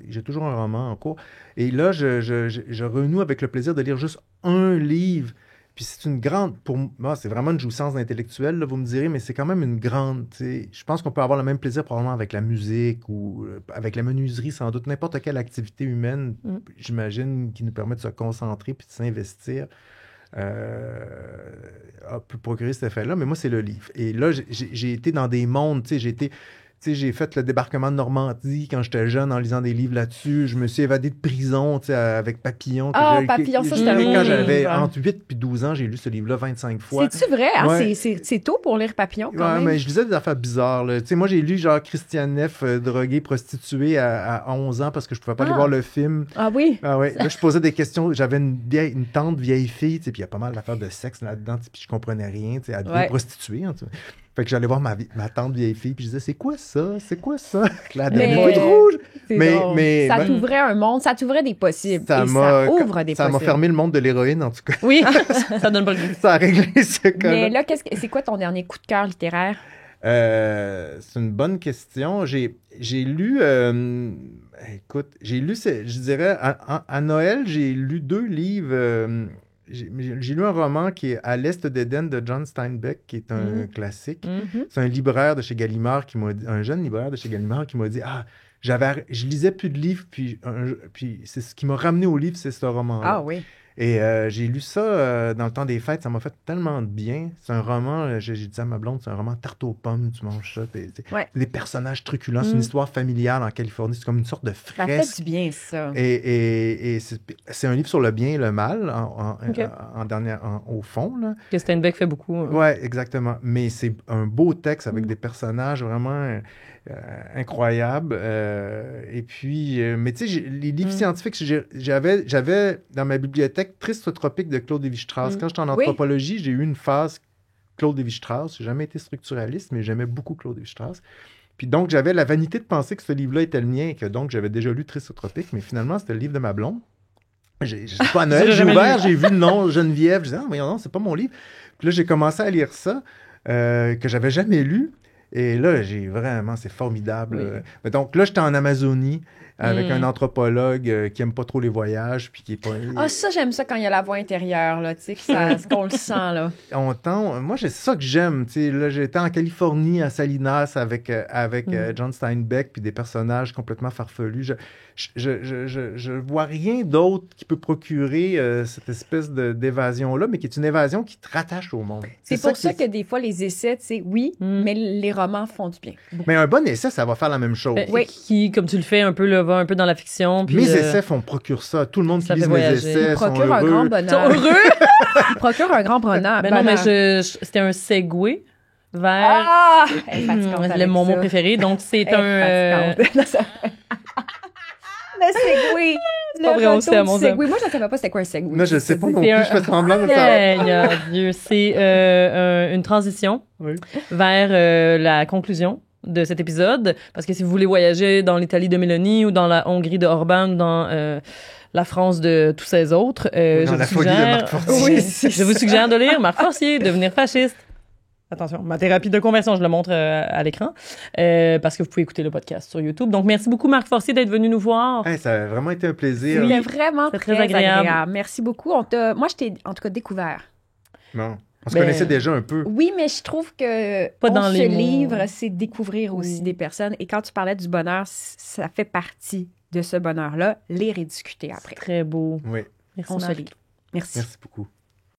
[SPEAKER 3] J'ai toujours un roman en cours. Et là, je renoue avec le plaisir de lire juste un livre. Puis c'est une grande... Pour moi, c'est vraiment une jouissance intellectuelle, là, vous me direz, mais c'est quand même une grande... Je pense qu'on peut avoir le même plaisir probablement avec la musique ou avec la menuiserie, sans doute. N'importe quelle activité humaine, j'imagine, qui nous permet de se concentrer puis de s'investir. Peut procurer cet effet-là, mais moi, c'est le livre. Et là, j'ai été dans des mondes, j'ai fait le débarquement de Normandie quand j'étais jeune en lisant des livres là-dessus. Je me suis évadé de prison avec Papillon.
[SPEAKER 1] Papillon, ça, c'était
[SPEAKER 3] quand j'avais entre 8 et 12 ans, j'ai lu ce livre-là 25 fois.
[SPEAKER 1] C'est-tu vrai? Hein?
[SPEAKER 3] Ouais.
[SPEAKER 1] C'est tôt pour lire Papillon, quand même.
[SPEAKER 3] Mais je lisais des affaires bizarres. Là. Moi, j'ai lu genre Christiane Neff, droguée, prostituée à 11 ans parce que je pouvais pas aller voir le film.
[SPEAKER 1] Ah oui?
[SPEAKER 3] Ah ouais. Là, je posais des questions. J'avais une tante vieille fille, puis il y a pas mal d'affaires de sexe là-dedans, puis je comprenais rien. Elle devient prostituée. Hein, fait que j'allais voir ma tante vieille fille, puis je disais, c'est quoi ça? C'est quoi ça? La dame rouge. Mais
[SPEAKER 1] ça t'ouvrait un monde, ça t'ouvrait des possibles. Ça ouvre des possibles.
[SPEAKER 3] Ça m'a fermé le monde de l'héroïne, en tout cas.
[SPEAKER 2] Oui, ça donne pas le goût.
[SPEAKER 3] Ça a réglé ce cas-là.
[SPEAKER 1] Mais là, c'est quoi ton dernier coup de cœur littéraire?
[SPEAKER 3] C'est une bonne question. J'ai lu... écoute, je dirais, à Noël, j'ai lu 2 livres... J'ai lu un roman qui est À l'Est d'Éden de John Steinbeck, qui est un classique. C'est un libraire de chez Gallimard un jeune libraire de chez Gallimard qui m'a dit je lisais plus de livres, puis c'est ce qui m'a ramené au livre, c'est ce roman-là.
[SPEAKER 1] Ah oui.
[SPEAKER 3] Et j'ai lu ça dans le temps des fêtes, ça m'a fait tellement de bien. C'est un roman, j'ai dit à ma blonde, c'est un roman tarte aux pommes, tu manges ça. Des personnages truculents, c'est une histoire familiale en Californie, c'est comme une sorte de fresque.
[SPEAKER 1] Ça fait du bien, ça.
[SPEAKER 3] Et c'est un livre sur le bien et le mal, au fond. Là.
[SPEAKER 2] Que Steinbeck fait beaucoup.
[SPEAKER 3] Oui, exactement. Mais c'est un beau texte avec des personnages vraiment... incroyable. Et puis, mais tu sais, les livres scientifiques, j'avais dans ma bibliothèque Tristotropique de Claude Lévi-Strauss. Quand j'étais en anthropologie, j'ai eu une phase Claude Lévi-Strauss. J'ai jamais été structuraliste, mais j'aimais beaucoup Claude Lévi-Strauss. Puis donc, j'avais la vanité de penser que ce livre-là était le mien et que donc j'avais déjà lu Tristotropique, mais finalement, c'était le livre de ma blonde. J'ai pas à Noël, j'ai ouvert, j'ai vu le nom Geneviève. Je disais, voyons, non, c'est pas mon livre. Puis là, j'ai commencé à lire ça, que j'avais jamais lu. Et là, c'est formidable. Oui. Donc là, j'étais en Amazonie avec un anthropologue qui aime pas trop les voyages. Puis qui est pas...
[SPEAKER 1] Ah, ça, j'aime ça quand il y a la voix intérieure, là, tu sais, qu'on le sent, là.
[SPEAKER 3] Moi, c'est ça que j'aime, tu sais. Là, j'étais en Californie, à Salinas, avec John Steinbeck, puis des personnages complètement farfelus. Je vois rien d'autre qui peut procurer cette espèce d'évasion-là, mais qui est une évasion qui te rattache au monde.
[SPEAKER 1] C'est pour ça que des fois, les essais, tu sais, mais les romans font du bien.
[SPEAKER 3] Mais un bon essai, ça va faire la même chose.
[SPEAKER 2] Qui, comme tu le fais, un peu dans la fiction. Puis
[SPEAKER 3] mes essais procurent ça. Tout le monde qui lit mes essais sont heureux.
[SPEAKER 1] Un grand bonheur.
[SPEAKER 2] Ils sont heureux?
[SPEAKER 1] Ils procurent un grand bonheur.
[SPEAKER 2] Ben non, mais c'était un segue vers... mon mot préféré. Donc, c'est un...
[SPEAKER 1] Le segway.
[SPEAKER 2] C'est pas vrai, on sait à mon
[SPEAKER 1] segway. Moi, je ne savais pas c'était quoi un segway.
[SPEAKER 3] Non, je ne sais pas non plus. Je fais semblant de savoir.
[SPEAKER 2] Dieu, c'est une transition vers la conclusion de cet épisode. Parce que si vous voulez voyager dans l'Italie de Mélanie ou dans la Hongrie de Orban ou dans la France de tous ces autres, je vous suggère de lire Marc Forcier, Devenir fasciste. Attention, ma thérapie de conversion, je le montre à l'écran, parce que vous pouvez écouter le podcast sur YouTube. Donc, merci beaucoup, Marc Forcier, d'être venu nous voir.
[SPEAKER 3] Ça a vraiment été un plaisir.
[SPEAKER 1] C'était vraiment très agréable. Merci beaucoup. Moi, je t'ai, en tout cas, découvert.
[SPEAKER 3] Non. On se connaissait déjà un peu.
[SPEAKER 1] Oui, mais je trouve que ce livre, c'est découvrir aussi des personnes. Et quand tu parlais du bonheur, ça fait partie de ce bonheur-là. Lire et discuter après.
[SPEAKER 2] Très beau.
[SPEAKER 3] Oui.
[SPEAKER 2] Merci,
[SPEAKER 1] on se lit. Merci.
[SPEAKER 3] Merci beaucoup.